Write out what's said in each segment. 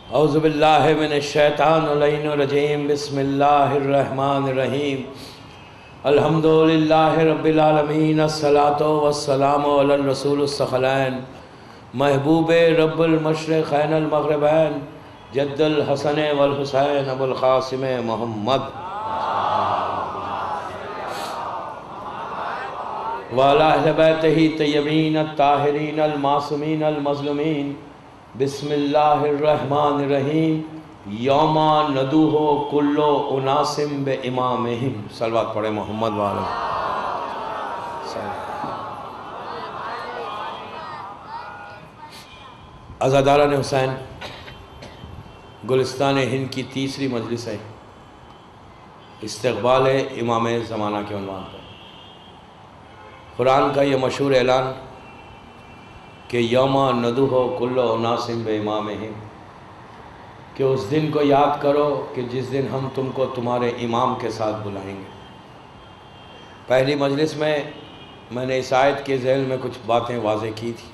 اعوذ باللہ من الشیطان الرجیم بسم اللہ الرحمن الرحیم الحمدللہ رب العالمین الصلاۃ والسلام علی الرسول الثقلین محبوب رب المشرقین المغربین جد الحسن والحسین ابو القاسم محمد وعلی اہل بیتہ طیبین الطاہرین المعصومین المظلومین بسم اللہ الرحمن الرحیم یوم ندوہ کل اناس بامامہم صلوات پڑھیں محمد والے عزاداران حسین گلستان ہند کی تیسری مجلس ہے استقبال امام زمانہ کے عنوان پر قرآن کا یہ مشہور اعلان کہ یوم ندوہ کل اناس بامامہم کہ اس دن کو یاد کرو کہ جس دن ہم تم کو تمہارے امام کے ساتھ بلائیں گے۔ پہلی مجلس میں نے اس آیت کے ذیل میں کچھ باتیں واضح کی تھی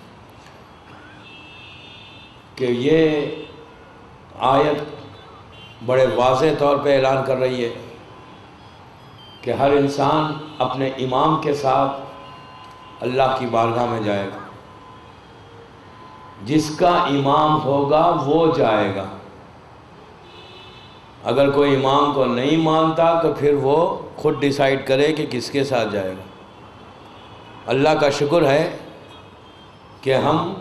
کہ یہ آیت بڑے واضح طور پہ اعلان کر رہی ہے کہ ہر انسان اپنے امام کے ساتھ اللہ کی بارگاہ میں جائے گا، جس کا امام ہوگا وہ جائے گا۔ اگر کوئی امام کو نہیں مانتا تو پھر وہ خود ڈیسائیڈ کرے کہ کس کے ساتھ جائے گا۔ اللہ کا شکر ہے کہ ہم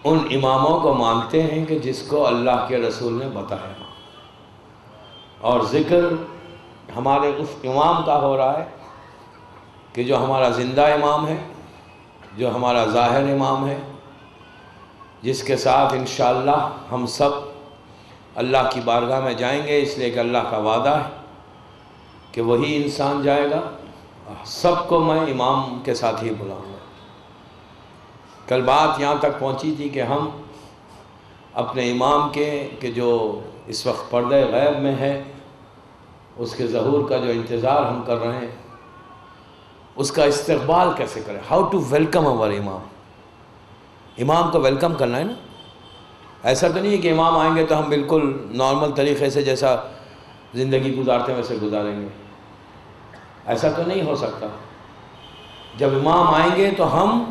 ان اماموں کو مانتے ہیں کہ جس کو اللہ کے رسول نے بتایا، اور ذکر ہمارے اس امام کا ہو رہا ہے کہ جو ہمارا زندہ امام ہے، جو ہمارا ظاہر امام ہے، جس کے ساتھ انشاءاللہ ہم سب اللہ کی بارگاہ میں جائیں گے، اس لیے کہ اللہ کا وعدہ ہے کہ وہی انسان جائے گا۔ سب کو میں امام کے ساتھ ہی بلاؤں گا۔ کل بات یہاں تک پہنچی تھی کہ ہم اپنے امام کے کہ جو اس وقت پردہ غیب میں ہے، اس کے ظہور کا جو انتظار ہم کر رہے ہیں، اس کا استقبال کیسے کریں، ہاؤ ٹو ویلکم اور امام کو ویلکم کرنا ہے نا۔ ایسا تو نہیں ہے کہ امام آئیں گے تو ہم بالکل نارمل طریقے سے جیسا زندگی گزارتے ہیں ویسے گزاریں گے، ایسا تو نہیں ہو سکتا۔ جب امام آئیں گے تو ہم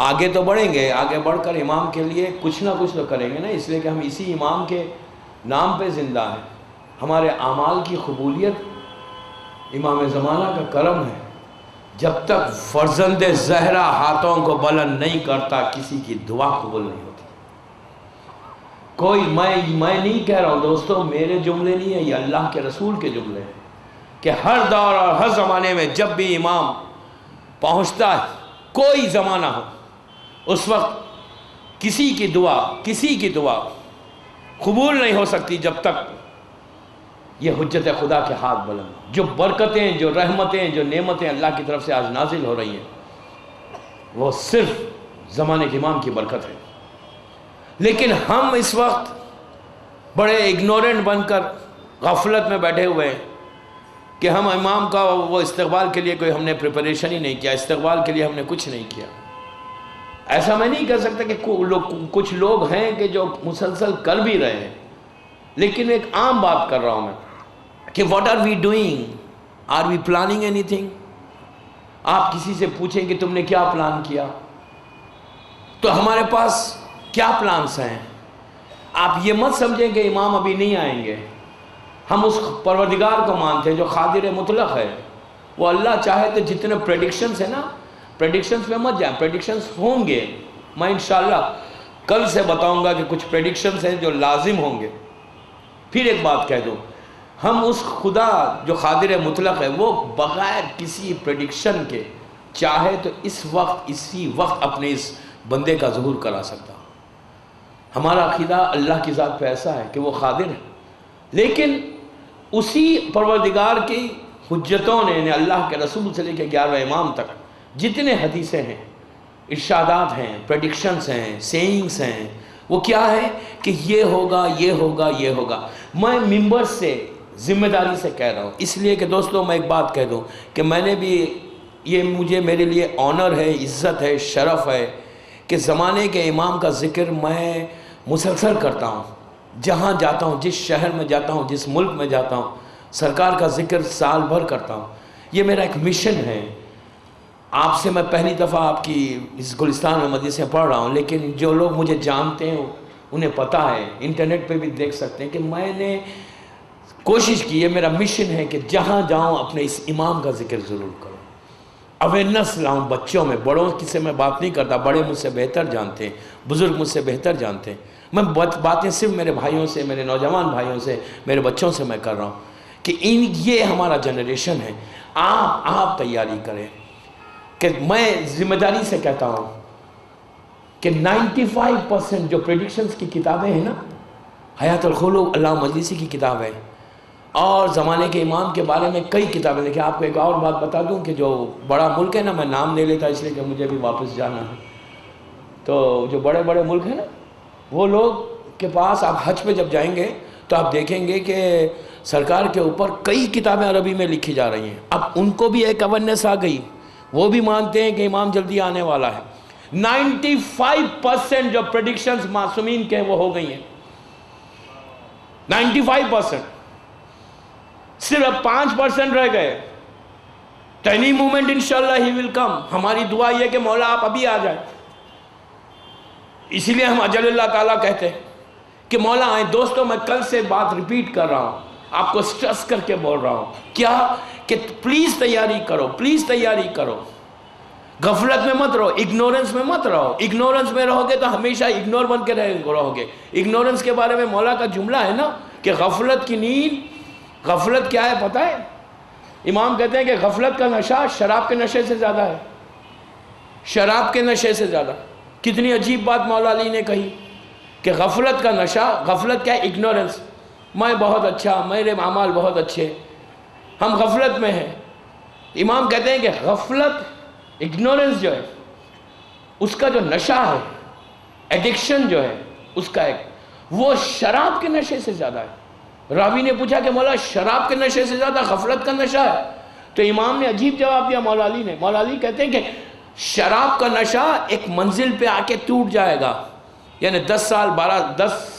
آگے تو بڑھیں گے، آگے بڑھ کر امام کے لیے کچھ نہ کچھ تو کریں گے نا، اس لیے کہ ہم اسی امام کے نام پہ زندہ ہیں۔ ہمارے اعمال کی قبولیت امام زمانہ کا کرم ہے۔ جب تک فرزند زہرا ہاتھوں کو بلند نہیں کرتا کسی کی دعا قبول نہیں ہوتی۔ کوئی میں نہیں کہہ رہا ہوں دوستو، میرے جملے نہیں ہیں، یہ اللہ کے رسول کے جملے ہیں کہ ہر دور اور ہر زمانے میں جب بھی امام پہنچتا ہے، کوئی زمانہ ہو، اس وقت کسی کی دعا قبول نہیں ہو سکتی جب تک یہ حجت خدا کے ہاتھ بلند۔ جو برکتیں، جو رحمتیں، جو نعمتیں اللہ کی طرف سے آج نازل ہو رہی ہیں، وہ صرف زمانے کے امام کی برکت ہے۔ لیکن ہم اس وقت بڑے اگنورنٹ بن کر غفلت میں بیٹھے ہوئے ہیں کہ ہم امام کا وہ استقبال کے لیے کوئی ہم نے پریپریشن ہی نہیں کیا، استقبال کے لیے ہم نے کچھ نہیں کیا۔ ایسا میں نہیں کہہ سکتا کہ کچھ لوگ ہیں کہ جو مسلسل کر بھی رہے ہیں، لیکن ایک عام بات کر رہا ہوں میں کہ what are we doing? Are we planning anything? آپ کسی سے پوچھیں کہ تم نے کیا پلان کیا، تو ہمارے پاس کیا پلانس ہیں۔ آپ یہ مت سمجھیں کہ امام ابھی نہیں آئیں گے۔ ہم اس پروردگار کو مانتے ہیں جو قادر مطلق ہے۔ وہ اللہ چاہے تو جتنے پریڈکشنز ہیں نا، پریڈکشنز میں مت جائیں، پریڈکشنز ہوں گے۔ میں انشاءاللہ کل سے بتاؤں گا کہ کچھ پریڈکشنز ہیں جو لازم ہوں گے۔ پھر ایک بات کہہ دوں، ہم اس خدا جو قادر مطلق ہے وہ بغیر کسی پریڈکشن کے چاہے تو اسی وقت اپنے اس بندے کا ظہور کرا سکتا۔ ہمارا عقیدہ اللہ کی ذات پہ ایسا ہے کہ وہ قادر ہے، لیکن اسی پروردگار کی حجتوں نے، یعنی اللہ کے رسول سے لے کے 11 امام تک جتنے حدیثیں ہیں، ارشادات ہیں، پریڈکشنز ہیں، سیئنگز ہیں، وہ کیا ہے کہ یہ ہوگا، یہ ہوگا، یہ ہوگا۔ میں ممبر سے ذمہ داری سے کہہ رہا ہوں، اس لیے کہ دوستو میں ایک بات کہہ دوں کہ میں نے بھی یہ میرے لیے آنر ہے، عزت ہے، شرف ہے کہ زمانے کے امام کا ذکر میں مسلسل کرتا ہوں، جہاں جاتا ہوں، جس شہر میں جاتا ہوں، جس ملک میں جاتا ہوں، سرکار کا ذکر سال بھر کرتا ہوں. یہ میرا ایک مشن ہے. آپ سے میں پہلی دفعہ آپ کی اس گلستان میں مدرسے پڑھ رہا ہوں، لیکن جو لوگ مجھے جانتے ہیں انہیں پتہ ہے، انٹرنیٹ پہ بھی دیکھ سکتے ہیں کہ میں نے کوشش کی ہے، میرا مشن ہے کہ جہاں جاؤں اپنے اس امام کا ذکر ضرور کروں، اویئرنیس لاؤں بچوں میں. بڑوں کی سے میں بات نہیں کرتا، بڑے مجھ سے بہتر جانتے ہیں، بزرگ مجھ سے بہتر جانتے ہیں. میں باتیں صرف میرے بھائیوں سے، میرے نوجوان بھائیوں سے، میرے بچوں سے میں کر رہا ہوں کہ یہ ہمارا جنریشن ہے. آپ تیاری کریں. کہ میں ذمہ داری سے کہتا ہوں کہ 95% جو پریڈکشنز کی کتابیں ہیں نا، حیات الخلوق علامہ مجلسی کی کتاب ہے، اور زمانے کے امام کے بارے میں کئی کتابیں لکھی. آپ کو ایک اور بات بتا دوں کہ جو بڑا ملک ہے نا، میں نام نہیں لیتا اس لیے کہ مجھے بھی واپس جانا ہے، تو جو بڑے بڑے ملک ہیں نا، وہ لوگ کے پاس آپ حج پہ جب جائیں گے تو آپ دیکھیں گے کہ سرکار کے اوپر کئی کتابیں عربی میں لکھی جا رہی ہیں. اب ان کو بھی ایک اویئرنیس آ گئی، وہ بھی مانتے ہیں کہ امام جلدی آنے والا ہے. 95% جو پریڈکشنز معصومین کے ہیں وہ ہو گئی ہیں. 95%. صرف 5% رہ گئے. ٹائنی مومنٹ انشاءاللہ ہی ول کم. ہماری دعا یہ کہ مولا آپ ابھی آ جائیں. اسی لیے ہم اجل اللہ تعالیٰ کہتے ہیں کہ مولا آئیں. دوستوں میں کل سے بات ریپیٹ کر رہا ہوں، آپ کو سٹرس کر کے بول رہا ہوں کیا کہ پلیز تیاری کرو، پلیز تیاری کرو. غفلت میں مت رہو، اگنورنس میں مت رہو. اگنورنس میں رہو گے تو ہمیشہ اگنور بن کے رہو گے. اگنورنس کے بارے میں مولا کا جملہ ہے نا کہ غفلت کی نیند. غفلت کیا ہے پتہ ہے؟ امام کہتے ہیں کہ غفلت کا نشہ شراب کے نشے سے زیادہ ہے. شراب کے نشے سے زیادہ. کتنی عجیب بات مولا علی نے کہی کہ غفلت کا نشہ. غفلت کیا ہے؟ اگنورنس. میں بہت اچھا، میرے اعمال بہت اچھے، ہم غفلت میں ہیں. امام کہتے ہیں کہ غفلت، اگنورنس جو ہے اس کا جو نشہ ہے، ایڈکشن جو ہے اس کا ایک، وہ شراب کے نشے سے زیادہ ہے. راوی نے پوچھا کہ مولا شراب کے نشے سے زیادہ غفلت کا نشہ ہے؟ تو امام نے عجیب جواب دیا مولا علی نے. مولا علی کہتے ہیں کہ شراب کا نشہ ایک منزل پہ آ کے ٹوٹ جائے گا، یعنی 10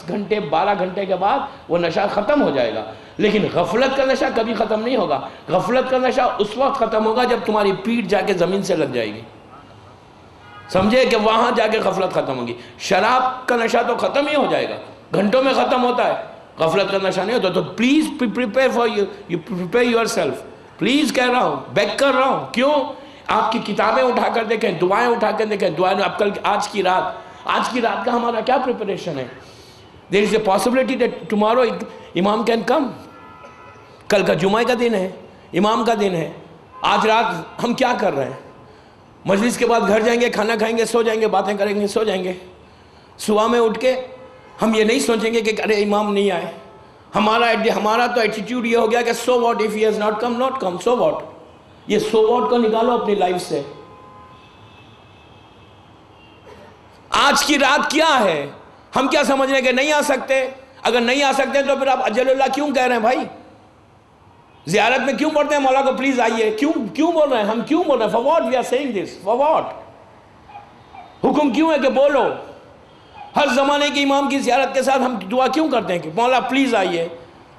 گھنٹے 12 گھنٹے کے بعد وہ نشہ ختم ہو جائے گا. لیکن غفلت کا نشہ کبھی ختم نہیں ہوگا. غفلت کا نشہ اس وقت ختم ہوگا جب تمہاری پیٹھ جا کے زمین سے لگ جائے گی. سمجھے کہ وہاں جا کے غفلت ختم ہوگی. شراب کا نشہ تو ختم ہی ہو جائے گا، گھنٹوں میں ختم ہوتا ہے. غفلت کا نشہ نہیں ہوتا. تو please prepare for you prepare your self. Please کہہ رہا ہوں، بیک کر رہا ہوں. کیوں؟ آپ کی کتابیں اٹھا کر دیکھیں، دعائیں اٹھا کر دیکھیں. دعائیں اب کل آج کی رات کا ہمارا کیا پریپریشن ہے؟ دیر از اے پاسبلٹی دیٹ ٹمارو امام کین کم. کل کا جمعہ کا دن ہے، امام کا دن ہے. آج رات ہم کیا کر رہے ہیں؟ مجلس کے بعد گھر جائیں گے، کھانا کھائیں گے، سو جائیں گے، باتیں کریں گے، سو جائیں گے. صبح میں اٹھ کے ہم یہ نہیں سوچیں گے کہ ارے امام نہیں آئے. ہمارا تو ایٹیٹیوڈ یہ ہو گیا کہ so what if he has not come, not come, so what. یہ سو واٹ کو نکالو اپنی لائف سے. آج کی رات کیا ہے؟ ہم کیا سمجھ رہے ہیں کہ نہیں آ سکتے؟ اگر نہیں آ سکتے تو پھر آپ اجل اللہ کیوں کہہ رہے ہیں بھائی؟ زیارت میں کیوں پڑھتے ہیں مولا کو پلیز آئیے؟ کیوں بول رہے ہیں؟ ہم کیوں بول رہے ہیں؟ for what we are saying this? for what? حکم کیوں ہے کہ بولو؟ ہر زمانے کے امام کی زیارت کے ساتھ ہم دعا کیوں کرتے ہیں کہ مولا پلیز آئیے؟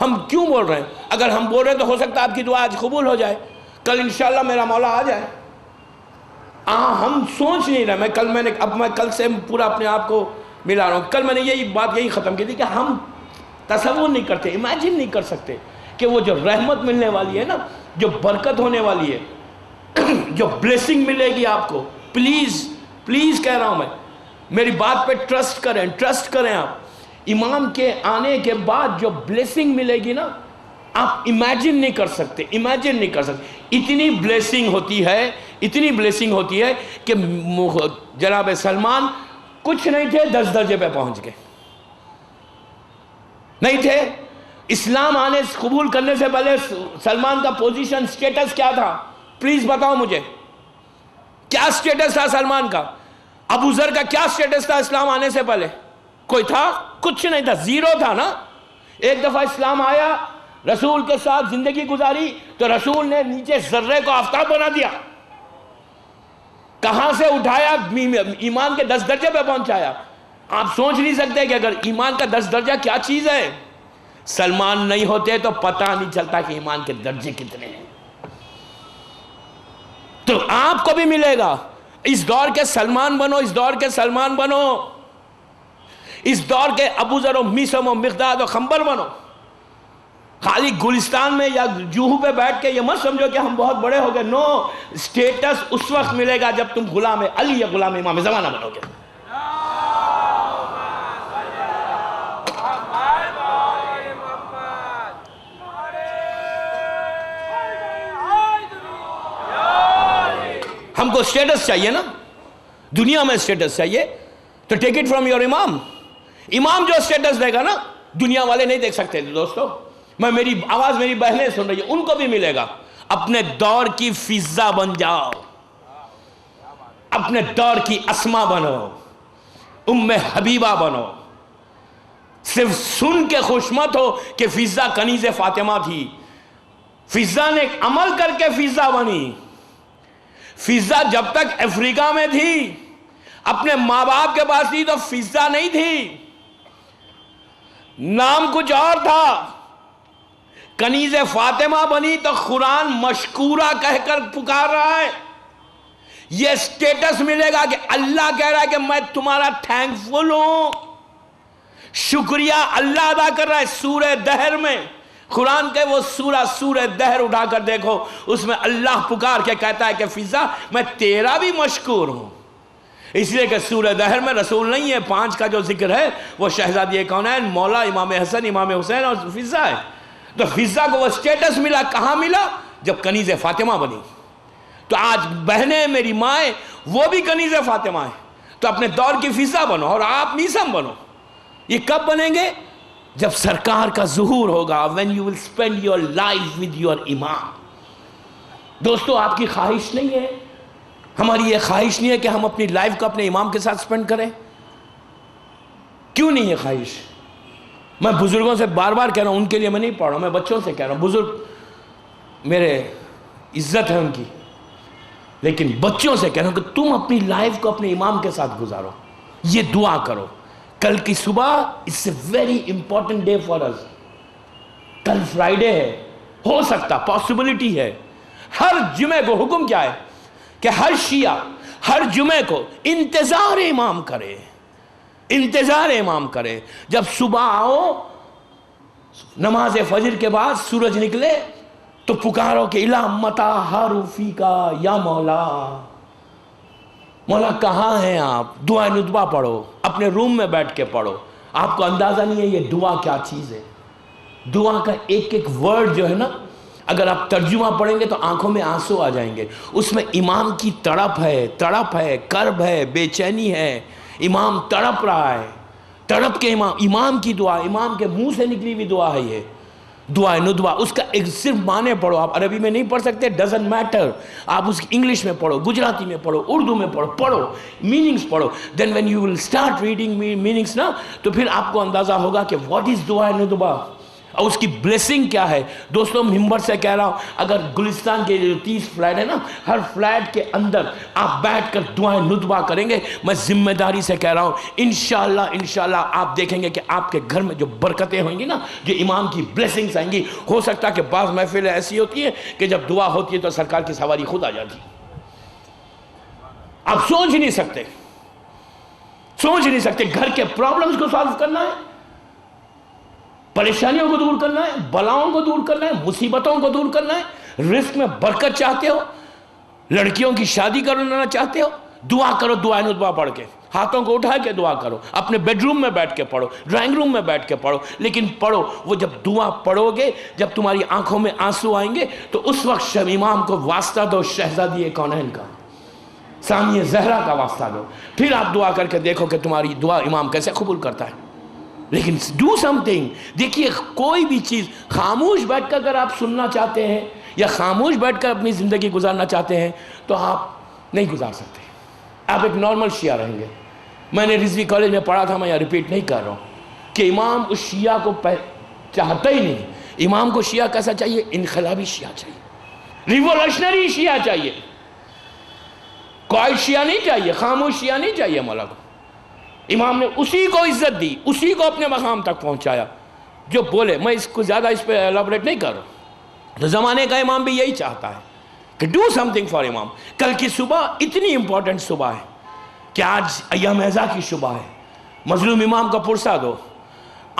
ہم کیوں بول رہے ہیں؟ اگر ہم بول رہے ہیں تو ہو سکتا ہے آپ کی دعا آج قبول ہو جائے، کل انشاءاللہ میرا مولا آ جائے. ہم سوچ نہیں رہے. میں کل سے پورا اپنے آپ کو ملا رہا ہوں. کل میں نے یہی ختم کی تھی کہ ہم تصور نہیں کرتے، امیجن نہیں کر سکتے کہ وہ جو رحمت ملنے والی ہے نا، جو برکت ہونے والی ہے، جو بلیسنگ ملے گی آپ کو. پلیز کہہ رہا ہوں میں، میری بات پہ ٹرسٹ کریں آپ. امام کے آنے کے بعد جو بلیسنگ ملے گی نا، آپ امیجن نہیں کر سکتے. اتنی بلیسنگ ہوتی ہے کہ جناب سلمان کچھ نہیں تھے، 10 درجے پہ پہنچ گئے. نہیں تھے. اسلام آنے قبول کرنے سے پہلے سلمان کا پوزیشن، سٹیٹس کیا تھا؟ پلیز بتاؤ مجھے، کیا سٹیٹس تھا سلمان کا؟ ابو ذر کا کیا سٹیٹس تھا اسلام آنے سے پہلے؟ کوئی تھا؟ کچھ نہیں تھا، زیرو تھا نا. ایک دفعہ اسلام آیا، رسول کے ساتھ زندگی گزاری تو رسول نے نیچے ذرے کو آفتاب بنا دیا. کہاں سے اٹھایا، ایمان کے 10 درجے پہ پہنچایا. آپ سوچ نہیں سکتے کہ اگر ایمان کا 10 درجہ کیا چیز ہے. سلمان نہیں ہوتے تو پتہ نہیں چلتا کہ ایمان کے درجے کتنے ہیں. تو آپ کو بھی ملے گا. اس دور کے سلمان بنو، اس دور کے سلمان بنو، اس دور کے ابو ذر و میثم و مقداد و خنبر بنو. خالی گلستان میں یا جوہو پہ بیٹھ کے یہ مت سمجھو کہ ہم بہت بڑے ہو گئے. نو، سٹیٹس اس وقت ملے گا جب تم غلام علی یا غلام امام زمانہ بنو گے. ہم کو سٹیٹس چاہیے نا، دنیا میں سٹیٹس چاہیے تو ٹیک اٹ فرام یور امام. امام جو سٹیٹس دے گا نا، دنیا والے نہیں دیکھ سکتے. دوستو، میری آواز میری بہنیں سن رہی ہیں، ان کو بھی ملے گا. اپنے دور کی فضا بن جاؤ، اپنے دور کی اسما بنو، ام حبیبہ بنو. صرف سن کے خوش مت ہو کہ فضا کنیز فاطمہ تھی. فضا نے عمل کر کے فضا بنی. فضا جب تک افریقہ میں تھی، اپنے ماں باپ کے پاس تھی، تو فضا نہیں تھی، نام کچھ اور تھا. کنیز فاطمہ بنی تو قرآن مشکورہ کہہ کر پکار رہا ہے. یہ سٹیٹس ملے گا کہ اللہ کہہ رہا ہے کہ میں تمہارا تھینکفل ہوں، شکریہ اللہ ادا کر رہا ہے. سورہ دہر میں قرآن کے وہ سورہ دہر اٹھا کر دیکھو، اس میں اللہ پکار کے کہتا ہے کہ فضا میں تیرا بھی مشکور ہوں. اس لیے کہ سورہ دہر میں رسول نہیں ہے، 5 کا جو ذکر ہے وہ شہزادی کونین، مولا، امام حسن، امام حسین اور فضا ہے. تو فضا کو وہ سٹیٹس ملا، کہاں ملا؟ جب کنیز فاطمہ بنی. تو آج بہنیں، میری مائیں، وہ بھی کنیز فاطمہ ہیں. تو اپنے دور کی فضا بنو اور آپ میثم بنو. یہ کب بنیں گے؟ جب سرکار کا ظہور ہوگا. when you will spend your life with your امام. دوستو، آپ کی خواہش نہیں ہے، ہماری یہ خواہش نہیں ہے کہ ہم اپنی لائف کو اپنے امام کے ساتھ سپینڈ کریں؟ کیوں نہیں ہے خواہش؟ میں بزرگوں سے بار بار کہہ رہا ہوں، ان کے لیے میں نہیں پڑھ رہا ہوں، میں بچوں سے کہہ رہا ہوں. بزرگ میرے عزت ہے ان کی، لیکن بچوں سے کہہ رہا ہوں کہ تم اپنی لائف کو اپنے امام کے ساتھ گزارو. یہ دعا کرو. کل کی صبح it's a very important day for us. کل فرائیڈے ہے، ہو سکتا، پاسبلٹی ہے. ہر جمعے کو حکم کیا ہے کہ ہر شیعہ ہر جمعے کو انتظار امام کرے، انتظار امام کرے. جب صبح آؤ، نماز فجر کے بعد سورج نکلے تو پکارو کہ الہ متا حروفی کا یا مولا. مولا کہاں ہیں آپ؟ دعا ندبہ پڑھو، اپنے روم میں بیٹھ کے پڑھو. آپ کو اندازہ نہیں ہے یہ دعا کیا چیز ہے. دعا کا ایک ایک ورڈ جو ہے نا، اگر آپ ترجمہ پڑھیں گے تو آنکھوں میں آنسو آ جائیں گے. اس میں امام کی تڑپ ہے، کرب ہے، بے چینی ہے. امام تڑپ رہا ہے، تڑپ کے امام کی دعا، امام کے منہ سے نکلی ہوئی دعا ہے. یہ دعا ندبہ، اس کا ایک صرف معنی پڑھو. آپ عربی میں نہیں پڑھ سکتے، ڈزنٹ میٹر. آپ اس کی انگلش میں پڑھو، گجراتی میں پڑھو، اردو میں پڑھو، میننگز پڑھو. Then when you will start reading meanings نا، تو پھر آپ کو اندازہ ہوگا کہ واٹ از دعا ندبہ اور اس کی بلیسنگ کیا ہے. دوستوں، ممبر سے کہہ رہا ہوں، اگر گلستان کے جو 30 فلیٹ ہے نا، ہر فلیٹ کے اندر آپ بیٹھ کر دعائیں ندبہ کریں گے، میں ذمہ داری سے کہہ رہا ہوں، انشاءاللہ آپ دیکھیں گے کہ آپ کے گھر میں جو برکتیں ہوئیں گی نا، جو امام کی بلیسنگز آئیں گی. ہو سکتا ہے کہ بعض محفلیں ایسی ہوتی ہیں کہ جب دعا ہوتی ہے تو سرکار کی سواری خود آ جاتی. آپ سوچ نہیں سکتے گھر کے پرابلمز کو سالو کرنا ہے، پریشانیوں کو دور کرنا ہے، بلاؤں کو دور کرنا ہے، مصیبتوں کو دور کرنا ہے. رزق میں برکت چاہتے ہو، لڑکیوں کی شادی کرنا چاہتے ہو، دعا کرو. دعا ندبہ پڑھ کے ہاتھوں کو اٹھا کے دعا کرو. اپنے بیڈ روم میں بیٹھ کے پڑھو، ڈرائنگ روم میں بیٹھ کے پڑھو، لیکن پڑھو. وہ جب دعا پڑھو گے، جب تمہاری آنکھوں میں آنسو آئیں گے، تو اس وقت شب امام کو واسطہ دو، شہزادی کونین کا، ثانیہ زہرا کا واسطہ دو. پھر آپ دعا کر کے دیکھو کہ تمہاری دعا امام کیسے قبول کرتا ہے. لیکن ڈو سم تھنگ. دیکھیے، کوئی بھی چیز خاموش بیٹھ کر اگر آپ سننا چاہتے ہیں یا خاموش بیٹھ کر اپنی زندگی گزارنا چاہتے ہیں تو آپ نہیں گزار سکتے. آپ ایک نارمل شیعہ رہیں گے. میں نے رضوی کالج میں پڑھا تھا، میں یہاں ریپیٹ نہیں کر رہا ہوں، کہ امام اس شیعہ کو چاہتا ہی نہیں. امام کو شیعہ کیسا چاہیے؟ انقلابی شیعہ چاہیے، ریولوشنری شیعہ چاہیے. کوئی شیعہ نہیں چاہیے، خاموش شیعہ نہیں چاہیے مولا کو. امام نے اسی کو عزت دی، اسی کو اپنے مقام تک پہنچایا جو بولے. میں اس کو زیادہ اس پہ ایلابریٹ نہیں کر رہا. تو زمانے کا امام بھی یہی چاہتا ہے کہ ڈو سم تھنگ فار امام. کل کی صبح اتنی امپورٹنٹ صبح ہے کہ آج ایام عزا کی صبح ہے. مظلوم امام کا پرسہ دو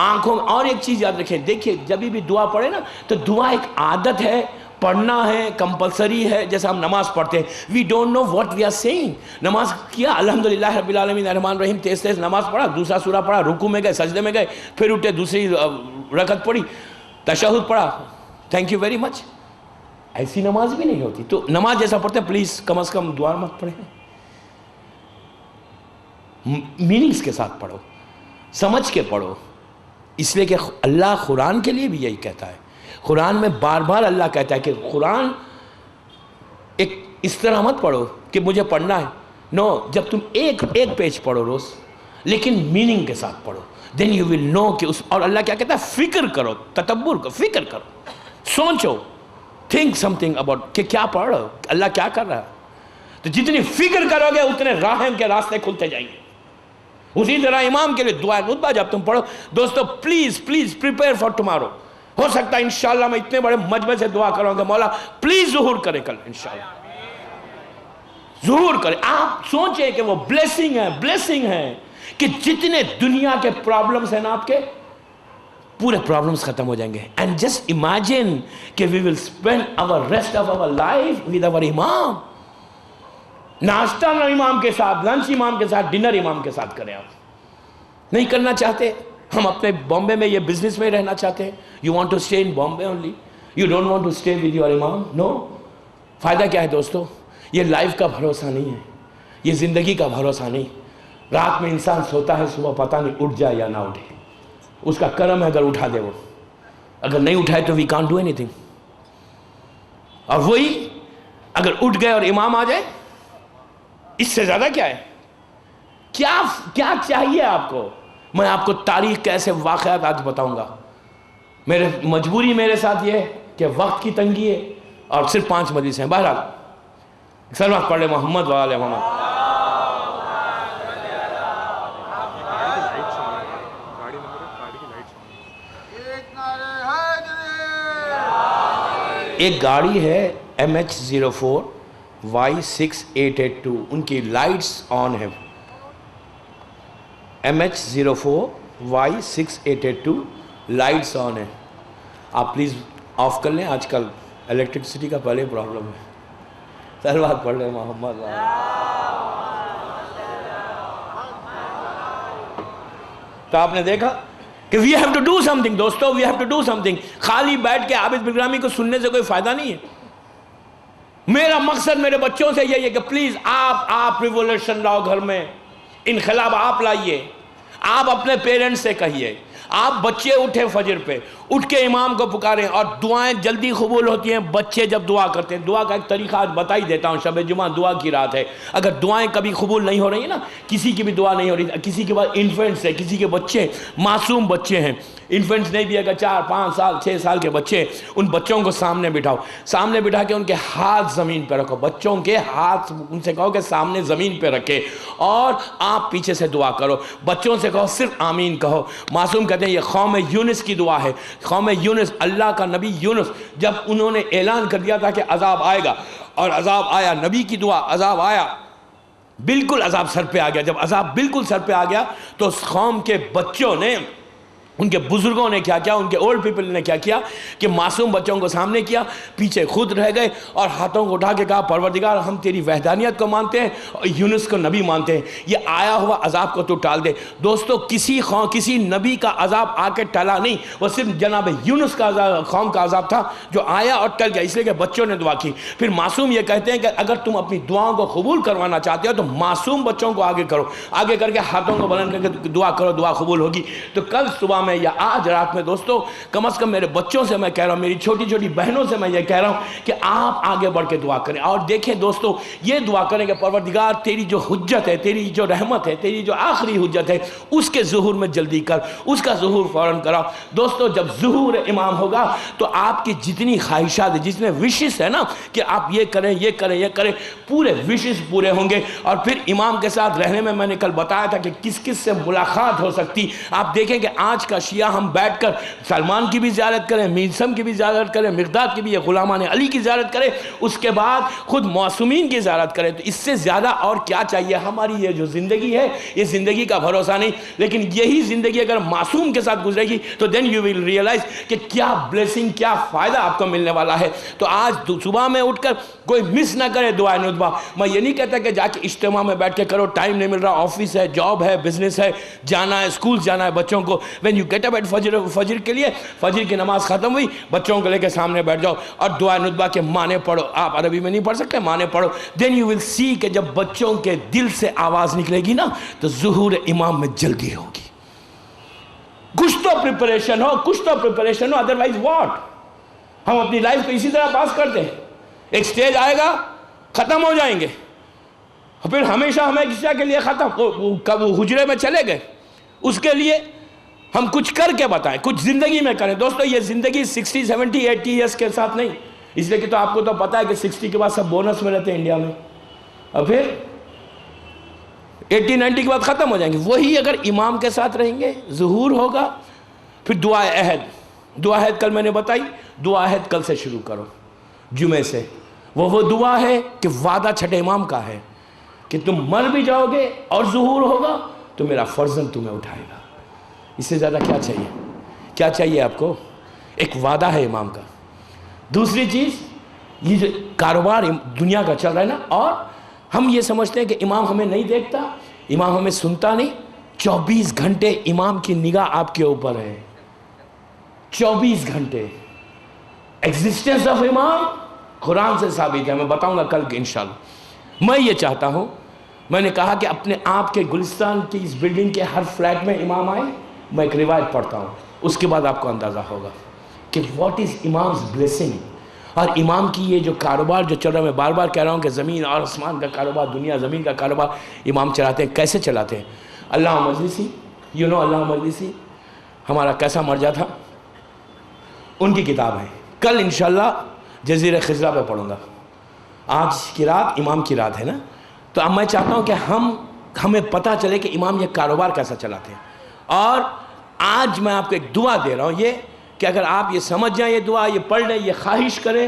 آنکھوں. اور ایک چیز یاد رکھیں، دیکھیے جب بھی دعا پڑھے نا تو دعا ایک عادت ہے، پڑھنا ہے، کمپلسری ہے. جیسے ہم نماز پڑھتے ہیں، we don't know what we are saying. نماز کیا الحمدللہ رب العالمین الرحمن الرحیم تیز تیز نماز پڑھا، دوسرا سورہ پڑھا، رکوع میں گئے، سجدے میں گئے، پھر اٹھے، دوسری رکعت پڑھی، تشہد پڑھا، تھینک یو ویری مچ. ایسی نماز بھی نہیں ہوتی. تو نماز جیسا پڑھتے ہیں پلیز کم از کم دعا مت پڑھیں، میننگز کے ساتھ پڑھو، سمجھ کے پڑھو. اس لیے کہ اللہ قرآن کے لیے بھی یہی کہتا ہے. قرآن میں بار بار اللہ کہتا ہے کہ قرآن ایک اس طرح مت پڑھو کہ مجھے پڑھنا ہے. نو، جب تم ایک پیج پڑھو روز لیکن میننگ کے ساتھ پڑھو، دین یو ول نو کہ اس. اور اللہ کیا کہتا ہے؟ فکر کرو، تدبر کرو، فکر کرو، سوچو، تھنک سم تھنگ اباؤٹ کہ کیا پڑھ رہا ہو، اللہ کیا کر رہا ہے. تو جتنی فکر کرو گے اتنے راہم کے راستے کھلتے جائیں گے. اسی طرح امام کے لیے دعا ندبہ جب تم پڑھو. دوستو please please prepare for tomorrow. ہو سکتا ہے انشاءاللہ میں اتنے بڑے مجمع سے دعا کروں گا مولا پلیز ظہور کرے کل انشاءاللہ، ظہور کرے. آپ سوچیں کہ وہ بلیسنگ ہے کہ جتنے دنیا کے پرابلمز ہیں نا آپ کے پورے پرابلمز ختم ہو جائیں گے. اینڈ جسٹ امیجن کہ we will spend our rest of our life with our امام. ناشتہ امام کے ساتھ، لنچ امام کے ساتھ، ڈنر امام کے ساتھ کریں. آپ نہیں کرنا چاہتے؟ ہم اپنے بامبے میں یہ بزنس میں رہنا چاہتے ہیں. You want to stay in Bombay only, you don't want to stay with your imam. No. فائدہ کیا ہے دوستو؟ یہ لائف کا بھروسہ نہیں ہے، یہ زندگی کا بھروسہ نہیں. رات میں انسان سوتا ہے، صبح پتہ نہیں اٹھ جائے یا نہ اٹھے. اس کا کرم ہے اگر اٹھا دے وہ، اگر نہیں اٹھائے تو we can't do anything. اور وہی اگر اٹھ گئے اور امام آ جائے، اس سے زیادہ کیا ہے؟ کیا چاہیے آپ کو؟ میں آپ کو تاریخ کے ایسے واقعات آج بتاؤں گا. میرے مجبوری میرے ساتھ یہ ہے کہ وقت کی تنگی ہے اور صرف 5 مجلس ہیں. بہرحال سلوات پڑھ لے محمد وآل محمد. ایک گاڑی ہے MH04 Y6882، ان کی لائٹس آن ہے. MH04 Y6882 لائٹس آن ہے. آپ پلیز آف کر لیں، آج کل الیکٹرسٹی کا پہلے پرابلم ہے. سلوات پڑھ لیں محمد. تو آپ نے دیکھا کہ we have to do something. دوستو we have to do something. خالی بیٹھ کے عابد بلگرامی کو سننے سے کوئی فائدہ نہیں ہے. میرا مقصد میرے بچوں سے یہی ہے کہ پلیز آپ ریولوشن لاؤ گھر میں، انقلاب آپ لائیے. آپ اپنے پیرنٹس سے کہیے، آپ بچے اٹھے فجر پہ اٹھ کے امام کو پکاریں. اور دعائیں جلدی قبول ہوتی ہیں بچے جب دعا کرتے ہیں. دعا کا ایک طریقہ آج بتا ہی دیتا ہوں. شب جمعہ دعا کی رات ہے. اگر دعائیں کبھی قبول نہیں ہو رہی ہیں نا، کسی کی بھی دعا نہیں ہو رہی، کسی کے بعد انفینٹس ہے، کسی کے بچے معصوم بچے ہیں، انفینٹس نہیں بھی، اگر 4 5 سال 6 سال کے بچے، ان بچوں کو سامنے بٹھاؤ. سامنے بٹھا کے ان کے ہاتھ زمین پہ رکھو. بچوں کے ہاتھ ان سے کہو کہ سامنے زمین پہ رکھے اور آپ پیچھے سے دعا کرو. بچوں سے کہو صرف آمین کہو. معصوم کہتے ہیں یہ قوم یونس کی دعا ہے. قوم یونس، اللہ کا نبی یونس، جب انہوں نے اعلان کر دیا تھا کہ عذاب آئے گا اور عذاب آیا، نبی کی دعا، عذاب آیا، بالکل عذاب سر پہ آ گیا. جب عذاب بالکل سر پہ آ گیا تو اس قوم کے بچوں نے، ان کے بزرگوں نے کیا کیا، ان کے اولڈ پیپل نے کیا کیا کہ معصوم بچوں کو سامنے کیا، پیچھے خود رہ گئے اور ہاتھوں کو اٹھا کے کہا پروردگار ہم تیری وحدانیت کو مانتے ہیں اور یونس کو نبی مانتے ہیں، یہ آیا ہوا عذاب کو تو ٹال دے. دوستو کسی نبی کا عذاب آ کے ٹلا نہیں، وہ صرف جناب یونس کا قوم کا عذاب تھا جو آیا اور ٹل گیا، اس لیے کہ بچوں نے دعا کی. پھر معصوم یہ کہتے ہیں کہ اگر تم اپنی دعاؤں کو قبول کروانا چاہتے ہو تو معصوم بچوں کو آگے کرو، آگے کر کے ہاتھوں کو بلند کر کے دعا کرو، دعا قبول ہوگی. تو کل صبح میں یا آج رات میں دوستو کم از کم میرے بچوں سے میں کہہ رہا ہوں, میری چھوٹی چھوٹی بہنوں سے میں یہ کہہ رہا ہوں کہ آپ آگے بڑھ کے دعا کریں. اور دیکھیں دوستو, یہ دعا کریں کہ پروردگار تیری جو حجت ہے, تیری جو رحمت ہے, تیری جو آخری حجت ہے, اس کے ظہور میں جلدی کر, اس کا ظہور فوراً کرا. دوستو جب ظہور امام ہوگا تو آپ کی جتنی خواہشات ہیں, جتنے وشز ہے نا کہ آپ یہ کریں یہ کریں یہ کریں, پورے وشز پورے ہوں گے. اور پھر امام کے ساتھ رہنے میں نے کل بتایا تھا کہ کس کس سے ملاقات ہو سکتی. آپ دیکھیں کہ آج کا شیعہ ہم بیٹھ کر سلمان کی بھی زیارت کریں, میرسم کی بھی زیارت کریں, مقداد کی بھی, غلامان علی کی زیارت کریں, اس کے بعد خود معصومین کی زیارت کریں. تو اس سے زیادہ اور کیا چاہیے؟ ہماری یہ جو زندگی ہے یہ زندگی کا بھروسہ نہیں, لیکن یہی زندگی اگر معصوم کے ساتھ گزرے گی تو دین یو ول ریئلائز کہ کیا بلیسنگ, کیا فائدہ آپ کو ملنے والا ہے. تو آج صبح میں اٹھ کر کوئی مس نہ کرے دعائے ندبہ. میں یہ نہیں کہتا کہ جا کے اجتماع میں بیٹھ کے کرو, ٹائم نہیں مل رہا, آفس ہے, جاب ہے, بزنس ہے, جانا ہے, اسکول جانا ہے بچوں کو. When you get up at فجر کے لیے, فجر کی نماز ختم ہوئی, بچوں کو لے کے سامنے بیٹھ جاؤ اور دعائے ندبہ کے معنی پڑھو. آپ عربی میں نہیں پڑھ سکتے, معنی پڑھو. دین یو ول سی کہ جب بچوں کے دل سے آواز نکلے گی نا تو ظہور امام میں جلدی ہوگی. کچھ تو پریپریشن ہو, ادروائز واٹ. ہم اپنی لائف کو اسی طرح پاس کرتے ہیں, ایک سٹیج آئے گا ختم ہو جائیں گے, پھر ہمیشہ ہمیشہ کے لیے ختم. کب حجرے میں چلے گئے, اس کے لیے ہم کچھ کر کے بتائیں, کچھ زندگی میں کریں. دوستو یہ زندگی 60, 70, 80 ایئرس کے ساتھ نہیں, اس لیے کہ تو آپ کو تو پتا ہے کہ 60 کے بعد سب بونس میں رہتے ہیں انڈیا میں, اور پھر 80, 90 کے بعد ختم ہو جائیں گے. وہی اگر امام کے ساتھ رہیں گے ظہور ہوگا. پھر دعا عہد کل میں نے بتائی, دعا عہد کل سے شروع کرو, جمعے سے. وہ دعا ہے کہ وعدہ چھٹے امام کا ہے کہ تم مر بھی جاؤ گے اور ظہور ہوگا تو میرا فرزند تمہیں اٹھائے گا. اس سے زیادہ کیا چاہیے؟ کیا چاہیے آپ کو؟ ایک وعدہ ہے امام کا. دوسری چیز, یہ جو کاروبار دنیا کا چل رہا ہے نا, اور ہم یہ سمجھتے ہیں کہ امام ہمیں نہیں دیکھتا, امام ہمیں سنتا نہیں. 24 گھنٹے امام کی نگاہ آپ کے اوپر ہے, 24 گھنٹے. ایگزسٹنس آف امام قرآن سے ثابت ہے, میں بتاؤں گا کل انشاءاللہ. میں یہ چاہتا ہوں, میں نے کہا کہ اپنے آپ کے گلستان کی اس بلڈنگ کے ہر فلیٹ میں امام آئے. میں ایک روایت پڑھتا ہوں, اس کے بعد آپ کو اندازہ ہوگا کہ واٹ از امام's بلیسنگ. اور امام کی یہ جو کاروبار جو چل رہا ہے, میں بار بار کہہ رہا ہوں کہ زمین اور آسمان کا کاروبار, دنیا زمین کا کاروبار امام چلاتے ہیں. کیسے چلاتے ہیں؟ علامہ مجلسی, علامہ مجلسی ہمارا کیسا مرجع تھا, ان کی کتاب ہے. کل انشاءاللہ جزیرہ خضرہ پہ پڑھوں گا. آج کی رات امام کی رات ہے نا, تو اب میں چاہتا ہوں کہ ہمیں پتہ چلے کہ امام یہ کاروبار کیسا چلاتے ہیں. اور آج میں آپ کو ایک دعا دے رہا ہوں, یہ کہ اگر آپ یہ سمجھ جائیں, یہ دعا یہ پڑھ لیں, یہ خواہش کریں,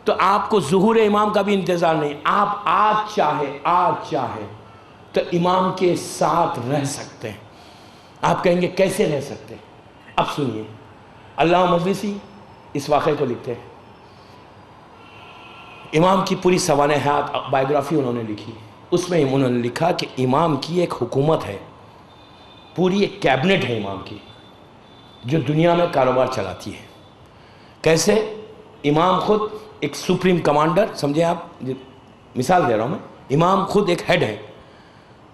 تو آپ کو ظہور امام کا بھی انتظار نہیں. آپ آج چاہے تو امام کے ساتھ رہ سکتے ہیں. آپ کہیں گے کیسے رہ سکتے ہیں؟ اب سنیے, علامہ مجلسی اس واقعے کو لکھتے ہیں. امام کی پوری سوانح حیات بائیوگرافی انہوں نے لکھی. اس میں انہوں نے لکھا کہ امام کی ایک حکومت ہے, پوری ایک کیبنٹ ہے امام کی, جو دنیا میں کاروبار چلاتی ہے. کیسے؟ امام خود ایک سپریم کمانڈر, سمجھیں آپ, مثال دے رہا ہوں میں, امام خود ایک ہیڈ ہے,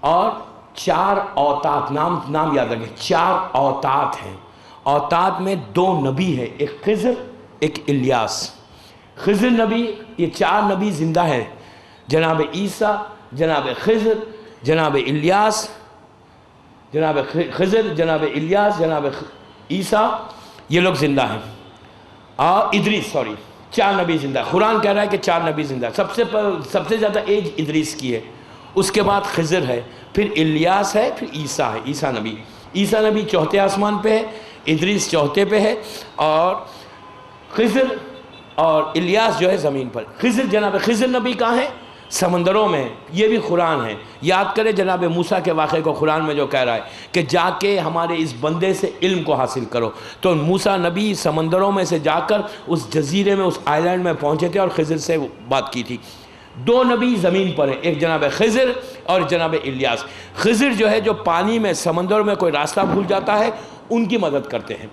اور 4 اوتاد, نام یاد رکھیں, 4 اوتاد ہیں. اوتاد میں 2 نبی ہے, ایک خضر ایک الیاس. خضر نبی, یہ 4 نبی زندہ ہیں, جناب عیسیٰ, جناب خضر, جناب الیاس, جناب خضر, جناب الیاس, جناب عیسیٰ, یہ لوگ زندہ ہیں. اور ادریس, 4 نبی زندہ. قرآن کہہ رہا ہے کہ 4 نبی زندہ. سب سے زیادہ ایج ادریس کی ہے, اس کے بعد خضر ہے, پھر الیاس ہے, پھر عیسیٰ ہے, عیسیٰ نبی. عیسیٰ نبی 4تھے آسمان پہ ہے, ادریس 4تھے پہ ہے, اور خضر اور الیاس جو ہے زمین پر. جناب خضر نبی کہاں ہے؟ سمندروں میں. یہ بھی قرآن ہے. یاد کرے جناب موسیٰ کے واقعے کو, قرآن میں جو کہہ رہا ہے کہ جا کے ہمارے اس بندے سے علم کو حاصل کرو. تو موسیٰ نبی سمندروں میں سے جا کر اس جزیرے میں, اس آئلینڈ میں پہنچے تھے اور خضر سے بات کی تھی. 2 نبی زمین پر ہیں, ایک جناب خضر اور جناب الیاس. خضر جو ہے, جو پانی میں سمندر میں کوئی راستہ بھول جاتا ہے, ان کی مدد کرتے ہیں,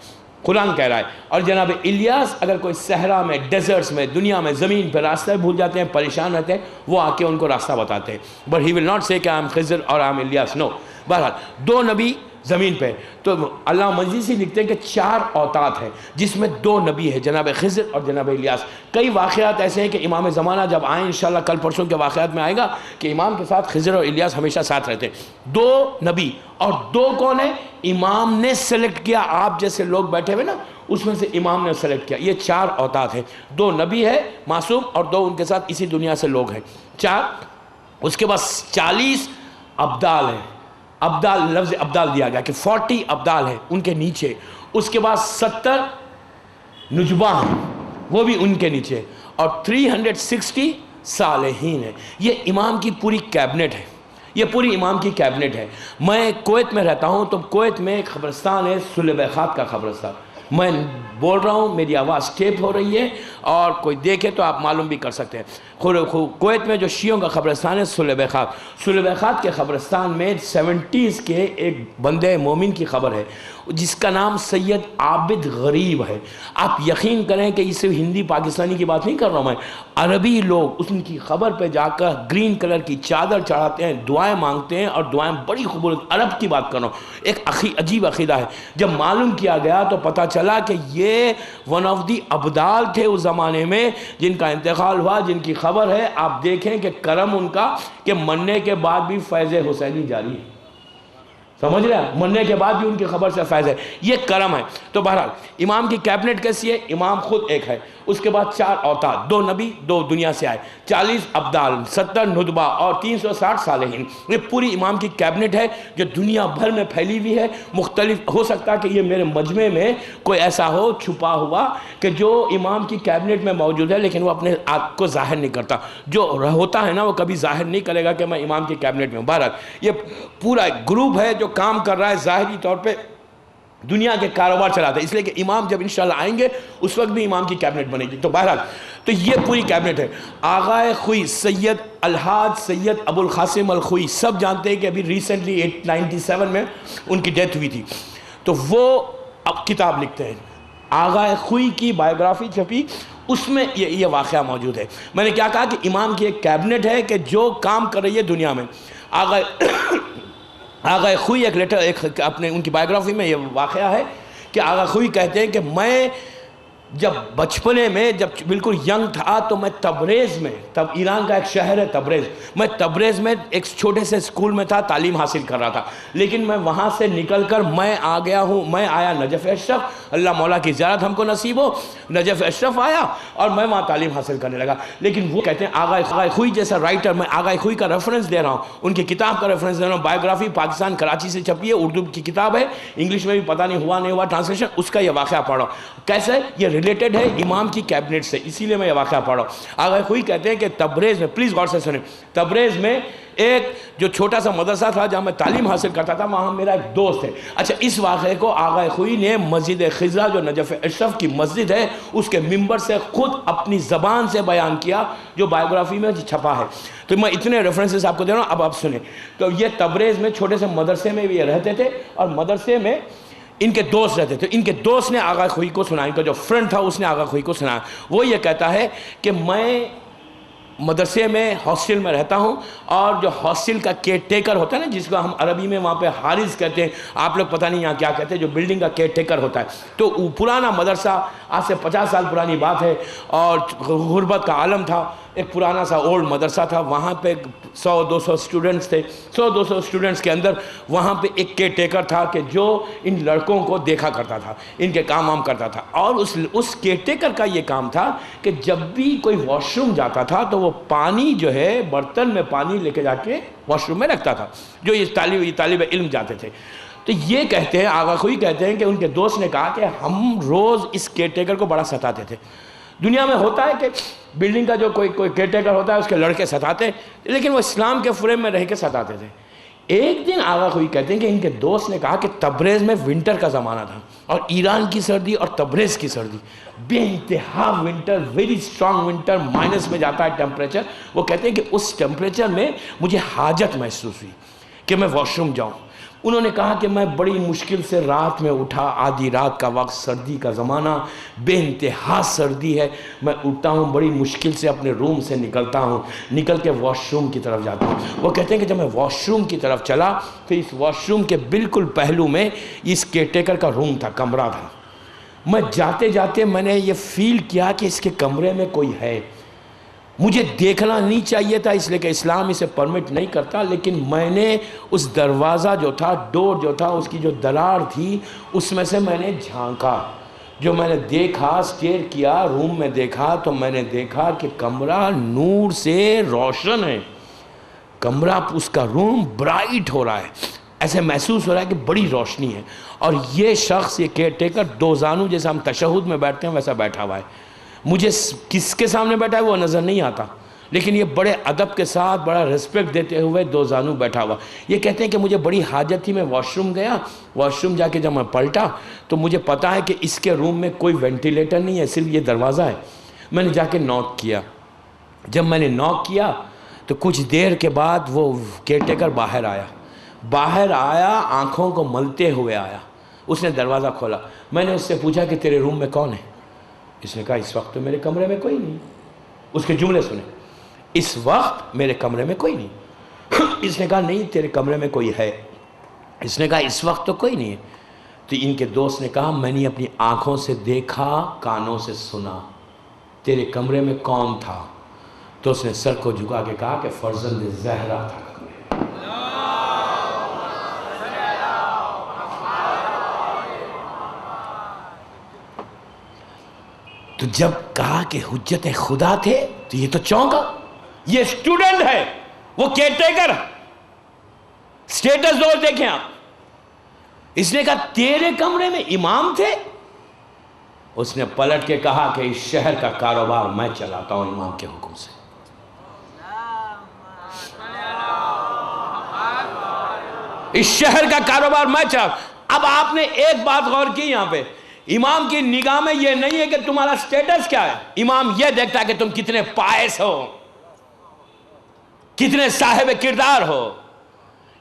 قرآن کہہ رہا ہے. اور جناب الیاس اگر کوئی صحرا میں, ڈیزرٹس میں, دنیا میں, زمین پہ راستہ بھول جاتے ہیں, پریشان رہتے ہیں, وہ آ کے ان کو راستہ بتاتے ہیں. بٹ ہی ول ناٹ سے کہ آئی ایم خضر اور آئی ایم الیاس, نو. بہرحال 2 نبی زمین پہ. تو علامہ مجلسی لکھتے ہیں کہ 4 اوتاد ہیں جس میں 2 نبی ہیں، جناب خضر اور جناب الیاس. کئی واقعات ایسے ہیں کہ امام زمانہ جب آئیں انشاءاللہ کل پرسوں کے واقعات میں آئے گا کہ امام کے ساتھ خضر اور الیاس ہمیشہ ساتھ رہتے ہیں. 2 نبی اور 2 کون ہیں؟ امام نے سلیکٹ کیا. آپ جیسے لوگ بیٹھے ہوئے نا اس میں سے امام نے سلیکٹ کیا. یہ 4 اوتاد ہیں. 2 نبی ہے معصوم اور 2 ان کے ساتھ اسی دنیا سے لوگ ہیں 4. اس کے بعد 40 ابدال ہیں. ابدال، لفظ ابدال دیا گیا کہ 40 ابدال ہیں ان کے نیچے. اس کے بعد 70 نجبہ ہیں وہ بھی ان کے نیچے، اور 360 صالحین ہیں. یہ امام کی پوری کیبنٹ ہے، یہ پوری امام کی کیبنٹ ہے. میں کویت میں رہتا ہوں تو کویت میں ایک قبرستان ہے سلیبیخات کا قبرستان. میں بول رہا ہوں، میری آواز ٹیپ ہو رہی ہے اور کوئی دیکھے تو آپ معلوم بھی کر سکتے ہیں. کویت میں جو شیعوں کا قبرستان ہے سلیبیخات، سلیبیخات کے قبرستان میں 70s کے ایک بندے مومن کی خبر ہے جس کا نام سید عابد غریب ہے. آپ یقین کریں کہ اس سے ہندی پاکستانی کی بات نہیں کر رہا ہوں میں، عربی لوگ اس کی خبر پہ جا کر گرین کلر کی چادر چڑھاتے ہیں، دعائیں مانگتے ہیں، اور دعائیں بڑی خوبصورت. عرب کی بات کر رہا ہوں. ایک عجیب عقیدہ ہے. جب معلوم کیا گیا تو پتہ چلا کہ یہ ون آف دی ابدال تھے اس زمانے میں جن کا انتقال ہوا، جن کی خبر ہے. آپ دیکھیں کہ کرم ان کا کہ مرنے کے بعد بھی فیض حسینی جاری ہے. سمجھ رہے ہیں؟ مرنے کے بعد بھی ان کی خبر سے فیض ہے. یہ کرم ہے. تو بہرحال امام کی کیبنٹ کیسی ہے؟ امام خود ایک ہے. اس کے بعد 4 اوتاد، 2 نبی 2 دنیا سے آئے، 40 ابدال، 70 ندبہ اور 360 صالحین. یہ پوری امام کی کیبنٹ ہے جو دنیا بھر میں پھیلی ہوئی ہے. مختلف ہو سکتا کہ یہ میرے مجمع میں کوئی ایسا ہو چھپا ہوا کہ جو امام کی کیبنٹ میں موجود ہے لیکن وہ اپنے آپ کو ظاہر نہیں کرتا. جو ہوتا ہے نا وہ کبھی ظاہر نہیں کرے گا کہ میں امام کی کیبنٹ میں ہوں. بہرحال یہ پورا گروپ ہے جو کام کر رہا ہے ظاہری طور پہ دنیا کے کاروبار چلاتا ہے. اس لیے کہ امام جب انشاءاللہ آئیں گے اس وقت بھی امام کی کیبنٹ بنے گی. تو بہرحال تو یہ پوری کیبنٹ ہے. آغائے خوئی سید الحاج سید ابو القاسم الخوئی، سب جانتے ہیں کہ ابھی ریسنٹلی 97 میں ان کی ڈیتھ ہوئی تھی. تو وہ اب کتاب لکھتے ہیں. آغائے خوئی کی بائیوگرافی چھپی، اس میں یہ واقعہ موجود ہے. میں نے کیا کہا کہ امام کی ایک کیبنٹ ہے کہ جو کام کر رہی ہے دنیا میں. آغا خوئی ایک لیٹر اپنے ان کی بائیوگرافی میں یہ واقعہ ہے کہ آغا خوئی کہتے ہیں کہ میں جب بچپنے میں جب بالکل ینگ تھا تو میں تبریز میں، تب ایران کا ایک شہر ہے تبریز، میں تبریز میں ایک چھوٹے سے اسکول میں تھا، تعلیم حاصل کر رہا تھا. لیکن میں وہاں سے نکل کر میں آیا نجف اشرف. اللہ مولا کی زیارت ہم کو نصیب ہو. نجف اشرف آیا اور میں وہاں تعلیم حاصل کرنے لگا. لیکن وہ کہتے ہیں آغا خوئی جیسا رائٹر، میں آغا خوئی کا ریفرنس دے رہا ہوں، ان کی کتاب کا ریفرنس دے رہا ہوں. بائیوگرافی پاکستان کراچی سے چھپی ہے، اردو کی کتاب ہے، انگلش میں بھی پتہ نہیں ہوا نہیں ہوا ٹرانسلیشن، اس کا یہ واقعہ پڑھ رہا ہوں. کیسے یہ ریلیٹڈ ہے امام کی کیبنٹ سے، اسی لیے میں یہ واقعہ پڑھ رہا ہوں. آغا خوئی کہتے ہیں کہ تبریز میں، پلیز غور سے سنیں، تبریز میں ایک جو چھوٹا سا مدرسہ تھا جہاں میں تعلیم حاصل کرتا تھا، وہاں میرا ایک دوست ہے. اچھا، اس واقعے کو آغا خوئی نے مسجد خضرا جو نجف اشرف کی مسجد ہے اس کے ممبر سے خود اپنی زبان سے بیان کیا، جو بائیوگرافی میں چھپا ہے. تو میں اتنے ریفرنسز آپ کو دے رہا ہوں، اب آپ سنیں. تو یہ تبریز میں چھوٹے سے مدرسے میں بھی یہ رہتے تھے، اور مدرسے میں ان کے دوست رہتے تھے. ان کے دوست نے آغا خوئی کو سنا، ان کا جو فرینڈ تھا اس نے آغا خوئی کو سنایا. وہ یہ کہتا ہے کہ میں مدرسے میں ہاسٹل میں رہتا ہوں، اور جو ہاسٹل کا کیئر ٹیکر ہوتا ہے نا، جس کو ہم عربی میں وہاں پہ حارث کہتے ہیں، آپ لوگ پتہ نہیں یہاں کیا کہتے ہیں، جو بلڈنگ کا کیئر ٹیکر ہوتا ہے. تو پرانا مدرسہ، آج سے 50 سال پرانی بات ہے، اور غربت کا عالم تھا. ایک پرانا سا اولڈ مدرسہ تھا، وہاں پہ 100-200 اسٹوڈنٹس تھے. 100-200 اسٹوڈنٹس کے اندر وہاں پہ ایک کیئر ٹیکر تھا کہ جو ان لڑکوں کو دیکھا کرتا تھا، ان کے کام وام کرتا تھا. اور اس کیئر ٹیکر کا یہ کام تھا کہ جب بھی کوئی واش روم جاتا تھا تو وہ پانی جو ہے برتن میں پانی لے کے جا کے واش روم میں رکھتا تھا، جو یہ طالب علم جاتے تھے. تو یہ کہتے ہیں، آغا خوئی کہتے ہیں کہ ان کے دوست نے کہا کہ ہم روز اس کیئر ٹیکر کو بڑا ستاتے تھے. دنیا میں ہوتا ہے کہ بلڈنگ کا جو کوئی کیئر ٹیکر ہوتا ہے اس کے لڑکے ستاتے، لیکن وہ اسلام کے فریم میں رہ کے ستاتے تھے. ایک دن آغا خوئی کہتے ہیں کہ ان کے دوست نے کہا کہ تبریز میں ونٹر کا زمانہ تھا، اور ایران کی سردی اور تبریز کی سردی بے انتہا winter, very strong winter, minus میں جاتا ہے ٹیمپریچر. وہ کہتے ہیں کہ اس ٹیمپریچر میں مجھے حاجت محسوس ہوئی کہ میں واش روم جاؤں. انہوں نے کہا کہ میں بڑی مشکل سے رات میں اٹھا، آدھی رات کا وقت، سردی کا زمانہ، بے انتہا سردی ہے، میں اٹھتا ہوں، بڑی مشکل سے اپنے روم سے نکلتا ہوں، نکل کے واش روم کی طرف جاتا ہوں۔ وہ کہتے ہیں کہ جب میں واش روم کی طرف چلا تو اس واش روم کے بالکل پہلو میں اس کیئرٹیکر کا روم تھا، کمرہ تھا۔ میں جاتے جاتے میں نے یہ فیل کیا کہ اس کے کمرے میں کوئی ہے۔ مجھے دیکھنا نہیں چاہیے تھا اس لیے کہ اسلام اسے پرمٹ نہیں کرتا، لیکن میں نے اس دروازہ جو تھا، ڈور جو تھا، اس کی جو درار تھی، اس میں سے میں نے جھانکا۔ جو میں نے دیکھا، سٹیئر کیا، روم میں دیکھا تو میں نے دیکھا کہ کمرہ نور سے روشن ہے، کمرہ اس کا روم برائٹ ہو رہا ہے، ایسے محسوس ہو رہا ہے کہ بڑی روشنی ہے، اور یہ شخص، یہ کیئر ٹیکر، دو زانو جیسے ہم تشہد میں بیٹھتے ہیں ویسا بیٹھا ہوا ہے۔ مجھے کس کے سامنے بیٹھا ہے وہ نظر نہیں آتا، لیکن یہ بڑے ادب کے ساتھ، بڑا ریسپیکٹ دیتے ہوئے دو زانو بیٹھا ہوا۔ یہ کہتے ہیں کہ مجھے بڑی حاجت تھی، میں واش روم گیا، واش روم جا کے جب میں پلٹا تو مجھے پتا ہے کہ اس کے روم میں کوئی وینٹیلیٹر نہیں ہے، صرف یہ دروازہ ہے۔ میں نے جا کے نوک کیا۔ جب میں نے نوک کیا تو کچھ دیر کے بعد وہ کیئر ٹیکر باہر آیا، آنکھوں کو ملتے ہوئے آیا۔ اس نے دروازہ کھولا۔ میں نے اس سے پوچھا کہ تیرے روم میں کون ہے؟ اس نے کہا اس وقت تو میرے کمرے میں کوئی نہیں۔ اس کے جملے سنیں، اس وقت میرے کمرے میں کوئی نہیں۔ اس نے کہا نہیں، تیرے کمرے میں کوئی ہے۔ اس نے کہا اس وقت تو کوئی نہیں ہے۔ تو ان کے دوست نے کہا میں نے اپنی آنکھوں سے دیکھا، کانوں سے سنا، تیرے کمرے میں کون تھا؟ تو اس نے سر کو جھکا کے کہا کہ فرزند زہرا تھا کمرے میں۔ تو جب کہا کہ حجت خدا تھے تو یہ تو چونکا، یہ اسٹوڈنٹ ہے، وہ کیئر ٹیکر۔ سٹیٹس دور دیکھیں آپ۔ اس نے کہا تیرے کمرے میں امام تھے؟ اس نے پلٹ کے کہا کہ اس شہر کا کاروبار میں چلاتا ہوں امام کے حکم سے۔ اس شہر کا کاروبار میں چلاتا ہوں۔ اب آپ نے ایک بات غور کی یہاں پہ، امام کی نگاہ میں یہ نہیں ہے کہ تمہارا سٹیٹس کیا ہے، امام یہ دیکھتا ہے کہ تم کتنے پائس ہو، کتنے صاحب کردار ہو،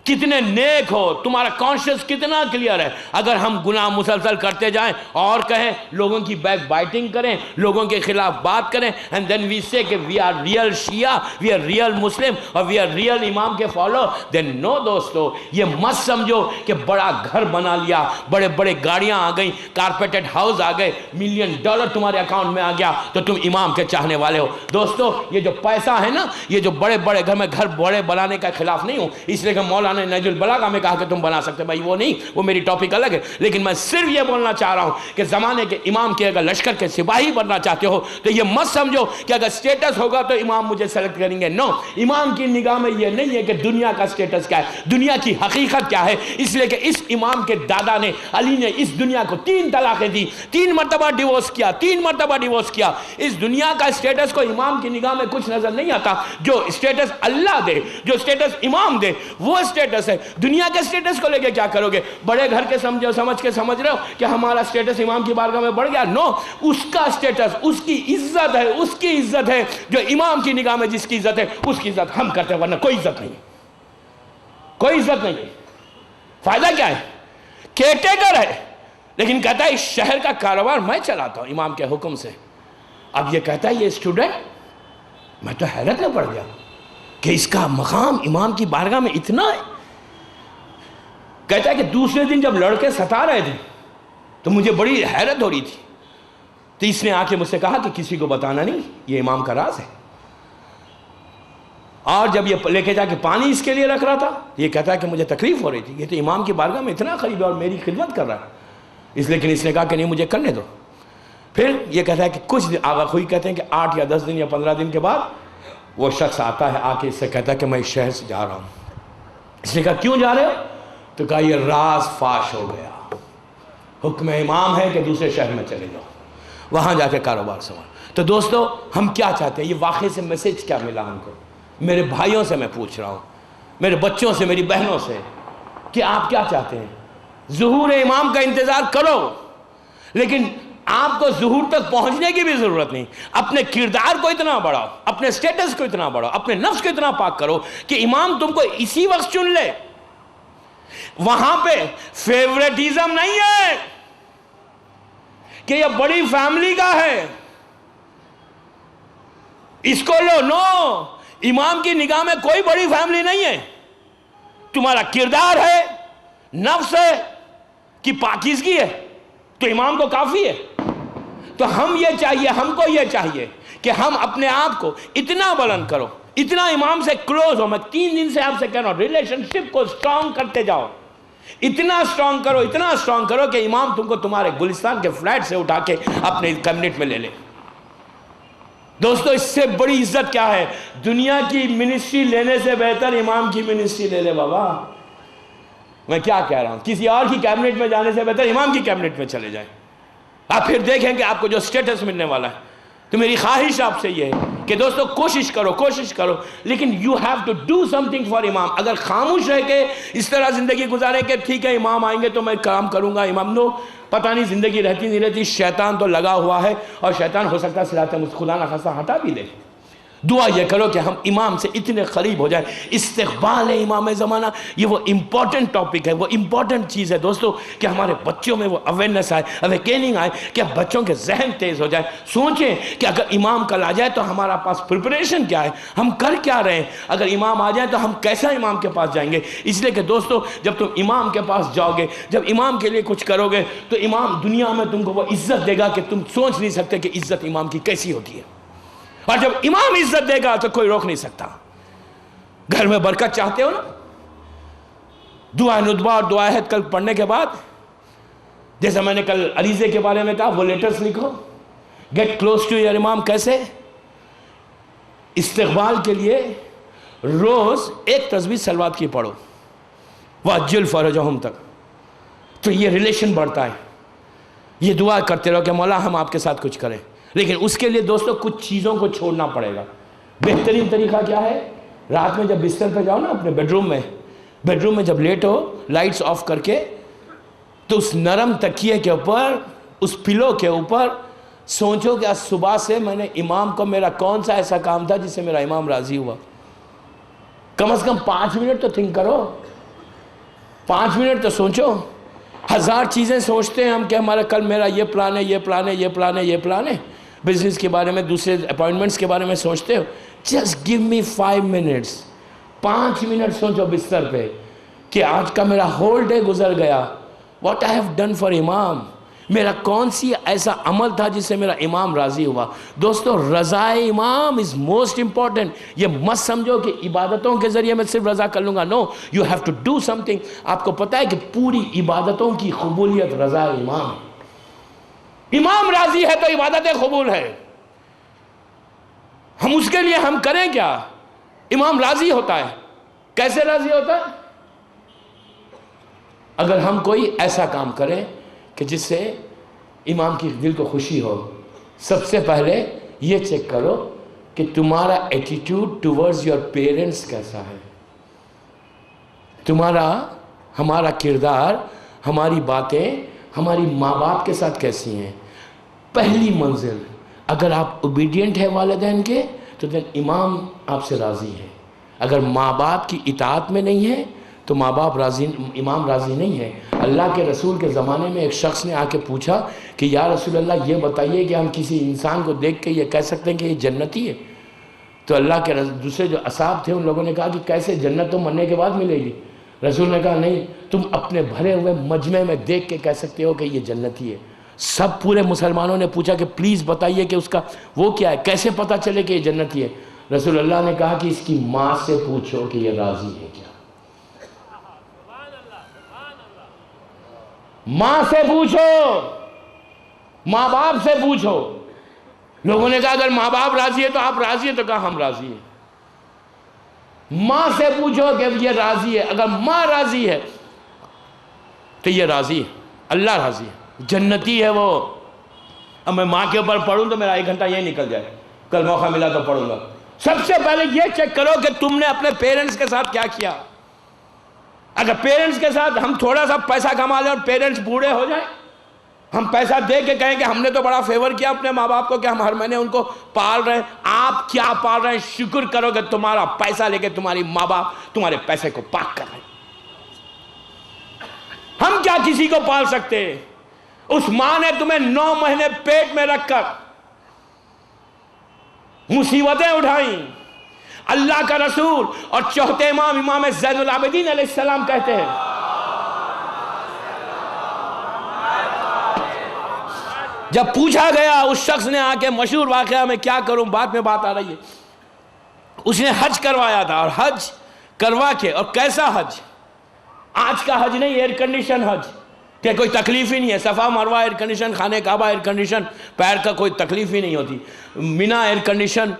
کتنے نیک ہو، تمہارا کانشیس کتنا کلیئر ہے۔ اگر ہم گناہ مسلسل کرتے جائیں اور کہیں، لوگوں کی بیک بائٹنگ کریں، لوگوں کے خلاف بات کریں، and then we say کہ we are real Shia, we are real مسلم، اور we are real امام کے فالو، then no دوستو، یہ مت سمجھو کہ بڑا گھر بنا لیا، بڑے بڑے گاڑیاں آ گئیں، کارپیٹڈ ہاؤس آ گئے، $1,000,000 تمہارے اکاؤنٹ میں آ گیا تو تم امام کے چاہنے والے ہو۔ دوستو یہ جو پیسہ ہے نا، یہ جو بڑے بڑے گھر، میں گھر بڑے بنانے کا خلاف نہیں ہوں، اس لیے کہ مولانا نہج البلاغہ میں کہا کہ تم بنا سکتے، بھائی وہ نہیں، وہ میری ٹاپک الگ ہے، لیکن میں صرف یہ بولنا چاہ رہا ہوں کہ زمانے کے امام کے اگر لشکر کے سپاہی بننا چاہتے ہو تو یہ مت سمجھو کہ اگر سٹیٹس ہوگا تو امام مجھے سلیکٹ کریں گے۔ نو، امام کی نگاہ میں یہ نہیں ہے کہ دنیا کا سٹیٹس کیا ہے، دنیا کی حقیقت کیا ہے، اس لیے کہ اس امام کے دادا نے، علی نے، اس دنیا کو 3 طلاقیں دی، 3 مرتبہ ڈیورس کیا، 3 مرتبہ ڈیورس کیا۔ اس دنیا کا سٹیٹس کو امام کی نگاہ میں کچھ نظر نہیں آتا۔ جو سٹیٹس اللہ دے، جو سٹیٹس امام دے، وہ سٹیٹس ہے۔ دنیا کے سٹیٹس کو لے کے کیا کرو گے؟ بڑے گھر کے سمجھ رہے ہو کہ ہمارا سٹیٹس امام کی بارگاہ میں بڑھ گیا؟ نو، اس کا سٹیٹس، اس کی عزت ہے، اس کی عزت ہے، جو امام کی نگاہ میں جس کی عزت ہے اس کی عزت ہم کرتے ہیں، ورنہ کوئی عزت نہیں، کوئی عزت نہیں۔ فائدہ کیا ہے؟ کیئر ٹیکر ہے، لیکن کہتا ہے اس شہر کا کاروبار میں چلاتا ہوں امام کے حکم سے۔ اب یہ کہتا ہے یہ اسٹوڈنٹ، میں تو حیرت میں پڑ گیا کہ اس کا مقام امام کی بارگاہ میں اتنا ہے۔ کہتا ہے کہ دوسرے دن جب لڑکے ستا رہے تھے تو مجھے بڑی حیرت ہو رہی تھی، تو اس نے آ کے مجھ سے کہا کہ کسی کو بتانا نہیں، یہ امام کا راز ہے۔ اور جب یہ لے کے جا کے پانی اس کے لیے رکھ رہا تھا، یہ کہتا ہے کہ مجھے تکلیف ہو رہی تھی، یہ تو امام کی بارگاہ میں اتنا قریب ہے اور میری خدمت کر رہا ہے، لیکن اس نے کہا کہ نہیں مجھے کرنے دو۔ پھر یہ کہتا ہے کہ کچھ دن آغا خوئی کہتے ہیں کہ 8 یا 10 دن یا 15 دن کے بعد وہ شخص آتا ہے، آ کے اس سے کہتا ہے کہ میں اس شہر سے جا رہا ہوں۔ اس نے کہا کیوں جا رہے ہو؟ تو کہا یہ راز فاش ہو گیا، حکم امام ہے کہ دوسرے شہر میں چلے جاؤ، وہاں جا کے کاروبار سنبھالو۔ تو دوستو ہم کیا چاہتے ہیں؟ یہ واقعے سے میسج کیا ملا ہم کو؟ میرے بھائیوں سے میں پوچھ رہا ہوں، میرے بچوں سے، میری بہنوں سے، کہ آپ کیا چاہتے ہیں؟ ظہور امام کا انتظار کرو، لیکن آپ کو ظہور تک پہنچنے کی بھی ضرورت نہیں۔ اپنے کردار کو اتنا بڑھاؤ، اپنے سٹیٹس کو اتنا بڑھاؤ، اپنے نفس کو اتنا پاک کرو کہ امام تم کو اسی وقت چن لے۔ وہاں پہ فیوریٹزم نہیں ہے کہ یہ بڑی فیملی کا ہے اس کو لو، نو، امام کی نگاہ میں کوئی بڑی فیملی نہیں ہے. تمہارا کردار ہے، نفس ہے کہ پاکیزگی ہے تو امام کو کافی ہے. تو ہم کو یہ چاہیے کہ ہم اپنے آپ کو اتنا بلند کرو، اتنا امام سے کلوز ہو. میں 3 دن سے آپ سے کہہ رہا ہوں ریلیشن شپ کو سٹرونگ کرتے جاؤ، اتنا سٹرونگ کرو کہ امام تم کو تمہارے گلستان کے فلیٹ سے اٹھا کے اپنے کیبنٹ میں لے لے. دوستو اس سے بڑی عزت کیا ہے؟ دنیا کی منسٹری لینے سے بہتر امام کی منسٹری لے لے بابا. میں کیا کہہ رہا ہوں، کسی اور کی کیبنٹ میں جانے سے بہتر امام کی کیبنٹ میں چلے جائیں. آپ پھر دیکھیں کہ آپ کو جو سٹیٹس ملنے والا ہے. تو میری خواہش آپ سے یہ ہے کہ دوستو کوشش کرو، لیکن you have to do something for امام. اگر خاموش رہ کے اس طرح زندگی گزاریں کہ ٹھیک ہے امام آئیں گے تو میں کام کروں گا، امام نو، پتہ نہیں زندگی رہتی نہیں رہتی. شیطان تو لگا ہوا ہے اور شیطان ہو سکتا ہے صراط خدا نہ خاصا ہٹا بھی دے. دعا یہ کرو کہ ہم امام سے اتنے قریب ہو جائیں. استقبال امام زمانہ یہ وہ امپورٹنٹ ٹاپک ہے، وہ امپورٹنٹ چیز ہے دوستو کہ ہمارے بچوں میں وہ اویئرنیس آئے، اویکننگ آئے، کہ بچوں کے ذہن تیز ہو جائے. سوچیں کہ اگر امام کل آ جائے تو ہمارا پاس پریپریشن کیا ہے، ہم کر کیا رہے ہیں. اگر امام آ جائے تو ہم کیسا امام کے پاس جائیں گے. اس لیے کہ دوستو جب تم امام کے پاس جاؤ گے، جب امام کے لیے کچھ کرو گے تو امام دنیا میں تم کو وہ عزت دے گا کہ تم سوچ نہیں سکتے کہ عزت امام کی کیسی ہوتی ہے. اور جب امام عزت دے گا تو کوئی روک نہیں سکتا. گھر میں برکت چاہتے ہو نا، دعا ندبہ اور دعا عہد کل پڑھنے کے بعد، جیسا میں نے کل عریضے کے بارے میں کہا، وہ لیٹرز لکھو. گیٹ کلوز ٹو یور امام. کیسے؟ استقبال کے لیے روز ایک تسبیح صلوات کی پڑھو، وَعَجِّلْ فَرَجَهُمْ تک. تو یہ ریلیشن بڑھتا ہے. یہ دعا کرتے رہو کہ مولا ہم آپ کے ساتھ کچھ کریں. لیکن اس کے لیے دوستو کچھ چیزوں کو چھوڑنا پڑے گا. بہترین طریقہ کیا ہے؟ رات میں جب بستر پہ جاؤ نا اپنے بیڈ روم میں جب لیٹو، لائٹس آف کر کے، تو اس نرم تکیے کے اوپر، اس پلو کے اوپر سوچو کہ آج صبح سے میں نے امام کو، میرا کون سا ایسا کام تھا جس سے میرا امام راضی ہوا. کم از کم 5 منٹ تو تھنک کرو، 5 منٹ تو سوچو. 1000 چیزیں سوچتے ہیں ہم کہ ہمارا کل میرا یہ پلان ہے، بزنس کے بارے میں، دوسرے اپوائنٹمنٹس کے بارے میں سوچتے ہو. جسٹ گیو می 5 منٹس. 5 منٹ سوچو بستر پہ کہ آج کا میرا ہول ڈے گزر گیا، what I have done for امام. میرا کون سی ایسا عمل تھا جس سے میرا امام راضی ہوا. دوستو رضا امام از موسٹ امپورٹنٹ. یہ مت سمجھو کہ عبادتوں کے ذریعے میں صرف رضا کر لوں گا. No, you have to do something. آپ کو پتہ ہے کہ پوری عبادتوں کی قبولیت رضا امام ہے. امام راضی ہے تو عبادتیں قبول ہے. ہم اس کے لیے ہم کریں کیا؟ امام راضی ہوتا ہے. کیسے راضی ہوتا ہے؟ اگر ہم کوئی ایسا کام کریں کہ جس سے امام کی دل کو خوشی ہو. سب سے پہلے یہ چیک کرو کہ تمہارا ایٹیٹیوڈ ٹورڈز یور پیرنٹس کیسا ہے. ہمارا کردار، ہماری باتیں ہماری ماں باپ کے ساتھ کیسی ہیں. پہلی منزل اگر آپ اوبیڈینٹ ہے والدین کے تو دین امام آپ سے راضی ہے. اگر ماں باپ کی اطاعت میں نہیں ہے تو امام راضی نہیں ہے. اللہ کے رسول کے زمانے میں ایک شخص نے آ کے پوچھا کہ یا رسول اللہ یہ بتائیے کہ ہم کسی انسان کو دیکھ کے یہ کہہ سکتے ہیں کہ یہ جنتی ہے. تو اللہ کے دوسرے جو اصحاب تھے ان لوگوں نے کہا کہ کیسے، جنت تو مرنے کے بعد ملے گی. رسول نے کہا نہیں، تم اپنے بھرے ہوئے مجمع میں دیکھ کے کہہ سکتے ہو کہ یہ جنتی ہے. سب پورے مسلمانوں نے پوچھا کہ پلیز بتائیے کہ اس کا وہ کیا ہے، کیسے پتہ چلے کہ یہ جنتی ہے. رسول اللہ نے کہا کہ اس کی ماں سے پوچھو کہ یہ راضی ہے کیا. ماں سے پوچھو، ماں باپ سے پوچھو. لوگوں نے کہا اگر ماں باپ راضی ہے تو آپ راضی ہیں؟ تو کہا ہم راضی ہیں. ماں سے پوچھو کہ یہ راضی ہے. اگر ماں راضی ہے تو یہ راضی ہے، اللہ راضی ہے، جنتی ہے وہ. اب میں ماں کے اوپر پڑھوں تو میرا 1 گھنٹہ یہ نکل جائے، کل موقع ملا تو پڑھوں گا. سب سے پہلے یہ چیک کرو کہ تم نے اپنے پیرنٹس کے ساتھ کیا کیا. اگر پیرنٹس کے ساتھ ہم تھوڑا سا پیسہ کما لیں اور پیرنٹس بوڑھے ہو جائیں، ہم پیسہ دے کے کہیں کہ ہم نے تو بڑا فیور کیا اپنے ماں باپ کو کہ ہم ہر مہینے ان کو پال رہے ہیں. آپ کیا پال رہے ہیں؟ شکر کرو کہ تمہارا پیسہ لے کے تمہاری ماں باپ تمہارے پیسے کو پاک کر رہے ہیں. ہم کیا کسی کو پال سکتے؟ اس ماں نے تمہیں 9 مہینے پیٹ میں رکھ کر مصیبتیں اٹھائیں. اللہ کا رسول اور چوتھے امام امام زین العابدین علیہ السلام کہتے ہیں جب پوچھا گیا اس شخص نے آ کے مشہور واقعہ میں کیا کروں، بعد میں بات آ رہی ہے، اس نے حج کروایا تھا، اور حج کروا کے، اور کیسا حج؟ آج کا حج نہیں، ایئر کنڈیشن حج، کہ کوئی تکلیف ہی نہیں ہے، صفا مروہ ایئر کنڈیشن، خانہ کعبہ ایئر کنڈیشن، پیر کا کوئی تکلیف ہی نہیں ہوتی، مینا ایئر کنڈیشن،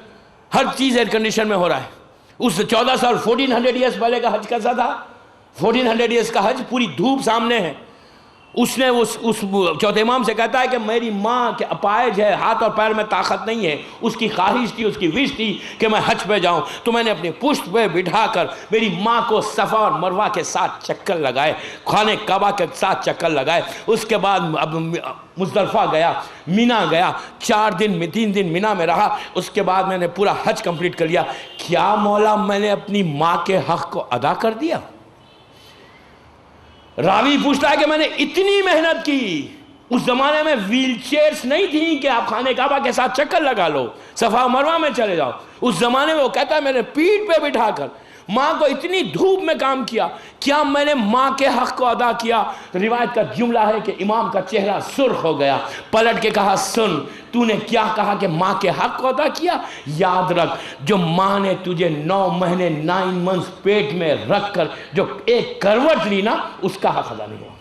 ہر چیز ایئر کنڈیشن میں ہو رہا ہے. اس 1400 اور 1400 ایئرس پہلے کا حج کیسا تھا؟ 1400 ایئرس کا حج پوری دھوپ سامنے ہے. اس نے اس چوتھے امام سے کہتا ہے کہ میری ماں کے اپائج ہے، ہاتھ اور پیر میں طاقت نہیں ہے، اس کی خواہش تھی، اس کی وش تھی کہ میں حج پہ جاؤں، تو میں نے اپنی پشت پہ بٹھا کر میری ماں کو صفا اور مروہ کے ساتھ چکر لگائے، خانہ کعبہ کے ساتھ چکر لگائے. اس کے بعد اب مزدلفہ گیا، مینا گیا، 3 دن مینا میں رہا. اس کے بعد میں نے پورا حج کمپلیٹ کر لیا. کیا مولا میں نے اپنی ماں کے حق کو ادا کر دیا؟ راوی پوچھتا ہے کہ میں نے اتنی محنت کی. اس زمانے میں ویل چیئرز نہیں تھیں کہ آپ خانہ کعبہ کے ساتھ چکر لگا لو، صفا مروہ میں چلے جاؤ. اس زمانے میں وہ کہتا ہے میں نے پیٹھ پہ بٹھا کر ماں کو اتنی دھوپ میں کام کیا. کیا میں نے ماں کے حق کو ادا کیا؟ روایت کا جملہ ہے کہ امام کا چہرہ سرخ ہو گیا، پلٹ کے کہا سن تو نے کیا کہا کہ ماں کے حق کو ادا کیا؟ یاد رکھ جو ماں نے تجھے 9 مہینے 9 منتھس پیٹ میں رکھ کر جو ایک کروٹ لی نا، اس کا حق ادا نہیں ہوا.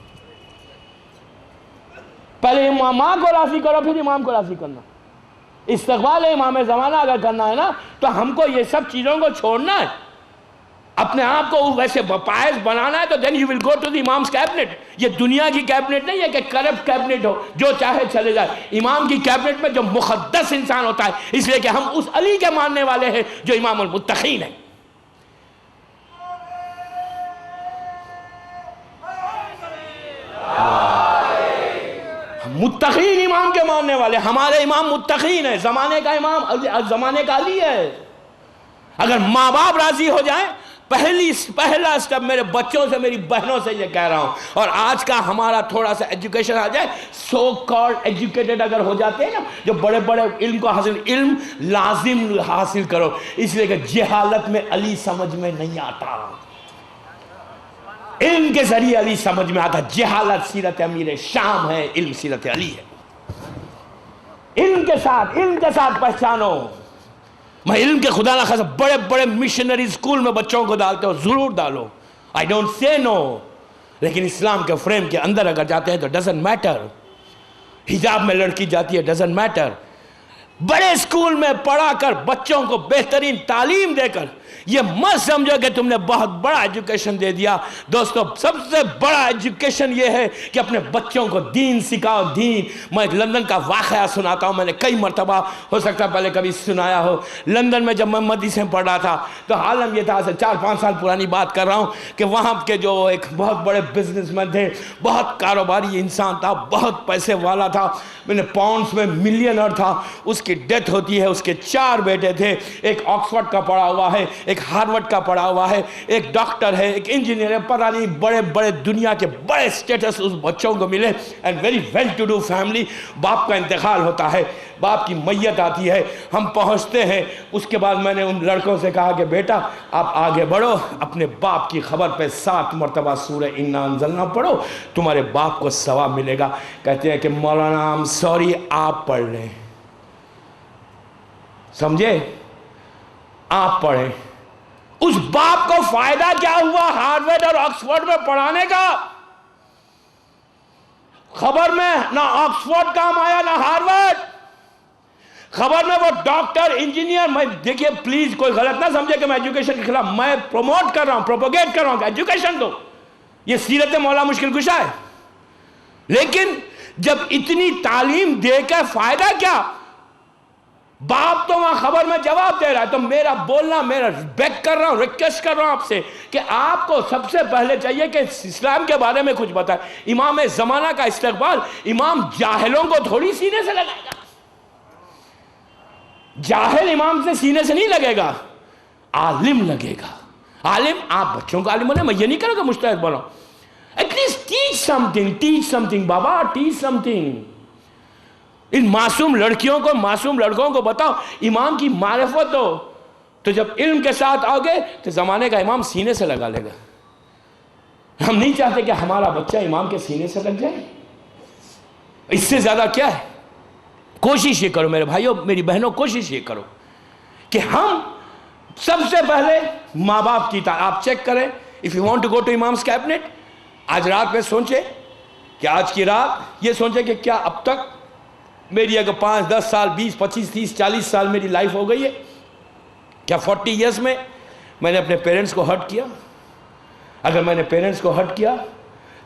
پہلے ماں کو راضی کرو پھر امام کو راضی کرنا. استقبال امام زمانہ اگر کرنا ہے نا تو ہم کو یہ سب چیزوں کو چھوڑنا ہے. اپنے آپ کو ویسے باعث بنانا ہے تو then you will go to the امام's cabinet. یہ دنیا کی کیبنٹ نہیں ہے کہ کرپٹ کیبنٹ ہو جو چاہے چلے جائے. امام کی کیبنٹ میں جو مقدس انسان ہوتا ہے، اس لیے کہ ہم اس علی کے ماننے والے ہیں جو امام المتقین ہے. متقین امام کے ماننے والے، ہمارے امام متقین ہیں. زمانے کا امام زمانے کا علی ہے. اگر ماں باپ راضی ہو جائیں، پہلا سٹیپ میرے بچوں سے میری بہنوں سے یہ کہہ رہا ہوں، اور آج کا ہمارا تھوڑا سا ایجوکیشن آ جائے، سو کالڈ ایجوکیٹڈ اگر ہو جاتے ہیں نا، جو بڑے بڑے علم کو علم لازم حاصل کرو، اس لیے کہ جہالت میں علی سمجھ میں نہیں آتا، علم کے ذریعے علی سمجھ میں آتا. جہالت سیرت امیر شام ہے، علم سیرت علی ہے. علم کے ساتھ پہچانو. میں علم کے خدا نہ خاصا بڑے بڑے مشنری اسکول میں بچوں کو ڈالتے ہو، ضرور ڈالو، I don't say no، لیکن اسلام کے فریم کے اندر اگر جاتے ہیں تو doesn't matter. حجاب میں لڑکی جاتی ہے doesn't matter. بڑے اسکول میں پڑھا کر بچوں کو بہترین تعلیم دے کر یہ مت سمجھو کہ تم نے بہت بڑا ایجوکیشن دے دیا. دوستو سب سے بڑا ایجوکیشن یہ ہے کہ اپنے بچوں کو دین سکھاؤ. دین. میں لندن کا واقعہ سناتا ہوں، میں نے کئی مرتبہ ہو سکتا ہے پہلے کبھی سنایا ہو. لندن میں جب میں مدرسے میں پڑھ رہا تھا تو عالم یہ تھا، 4-5 سال پرانی بات کر رہا ہوں، کہ وہاں کے جو ایک بہت بڑے بزنس مین تھے، بہت کاروباری انسان تھا، بہت پیسے والا تھا، میں نے پاؤنڈز میں ملینر تھا. اس کی ڈیتھ ہوتی ہے. اس کے 4 بیٹے تھے، ایک آکسفورڈ کا پڑھا ہوا ہے، ایک ہارورڈ کا پڑھا ہوا ہے، ایک ڈاکٹر ہے، ایک انجینئر ہے، پتہ نہیں بڑے بڑے دنیا کے بڑے سٹیٹس اس بچوں کو ملے، and very well to do family. باپ کا انتقال ہوتا ہے، باپ کی میت آتی ہے، ہم پہنچتے ہیں. اس کے بعد میں نے ان لڑکوں سے کہا کہ بیٹا آپ آگے بڑھو، اپنے باپ کی خبر پہ 7 مرتبہ سورہ انا انزلنا پڑھو، تمہارے باپ کو ثواب ملے گا. کہتے ہیں کہ مولانا I'm sorry آپ پڑھ لیں. سمجھے؟ آپ پڑھیں. اس باپ کو فائدہ کیا ہوا ہارورڈ اور آکسفورڈ میں پڑھانے کا؟ خبر میں نہ آکسفورڈ کام آیا نہ ہارورڈ. خبر میں وہ ڈاکٹر انجینئر. میں دیکھیے پلیز کوئی غلط نہ سمجھے کہ میں ایجوکیشن کے خلاف، میں پروموٹ کر رہا ہوں، پروپوگیٹ کر رہا ہوں کہ ایجوکیشن دو. یہ سیرت مولا مشکل کشا ہے. لیکن جب اتنی تعلیم دے کر فائدہ کیا؟ باپ تو وہاں خبر میں جواب دے رہا ہے. تو میرا بولنا، میرا بیک کر رہا ہوں، ریکویسٹ کر رہا ہوں آپ سے کہ آپ کو سب سے پہلے چاہیے کہ اسلام کے بارے میں کچھ بتائیں. امام زمانہ کا استقبال امام جاہلوں کو تھوڑی سینے سے لگائے گا. جاہل امام سے سینے سے نہیں لگے گا، عالم لگے گا. عالم. آپ بچوں کو عالم بنے، میں یہ نہیں کروں کہ مجتہد بنو. ایٹ لیسٹ ٹیچ سمتھنگ بابا، ٹیچ سمتھنگ. ان معصوم لڑکیوں کو، معصوم لڑکوں کو بتاؤ امام کی معرفت ہو. تو جب علم کے ساتھ آؤ گے تو زمانے کا امام سینے سے لگا لے گا. ہم نہیں چاہتے کہ ہمارا بچہ امام کے سینے سے لگ جائے. اس سے زیادہ کیا ہے؟ کوشش یہ کرو میرے بھائیوں میری بہنوں، کوشش یہ کرو کہ ہم سب سے پہلے ماں باپ کی آپ چیک کریں. If you want to go to imam's cabinet, آج رات میں سوچیں کہ آج کی رات یہ سوچیں کہ کیا اب تک میری اگر 5 10 سال 20 25 30 40 سال میری لائف ہو گئی ہے، کیا 40 ایئرس میں میں نے اپنے پیرنٹس کو ہرٹ کیا؟ اگر میں نے پیرنٹس کو ہرٹ کیا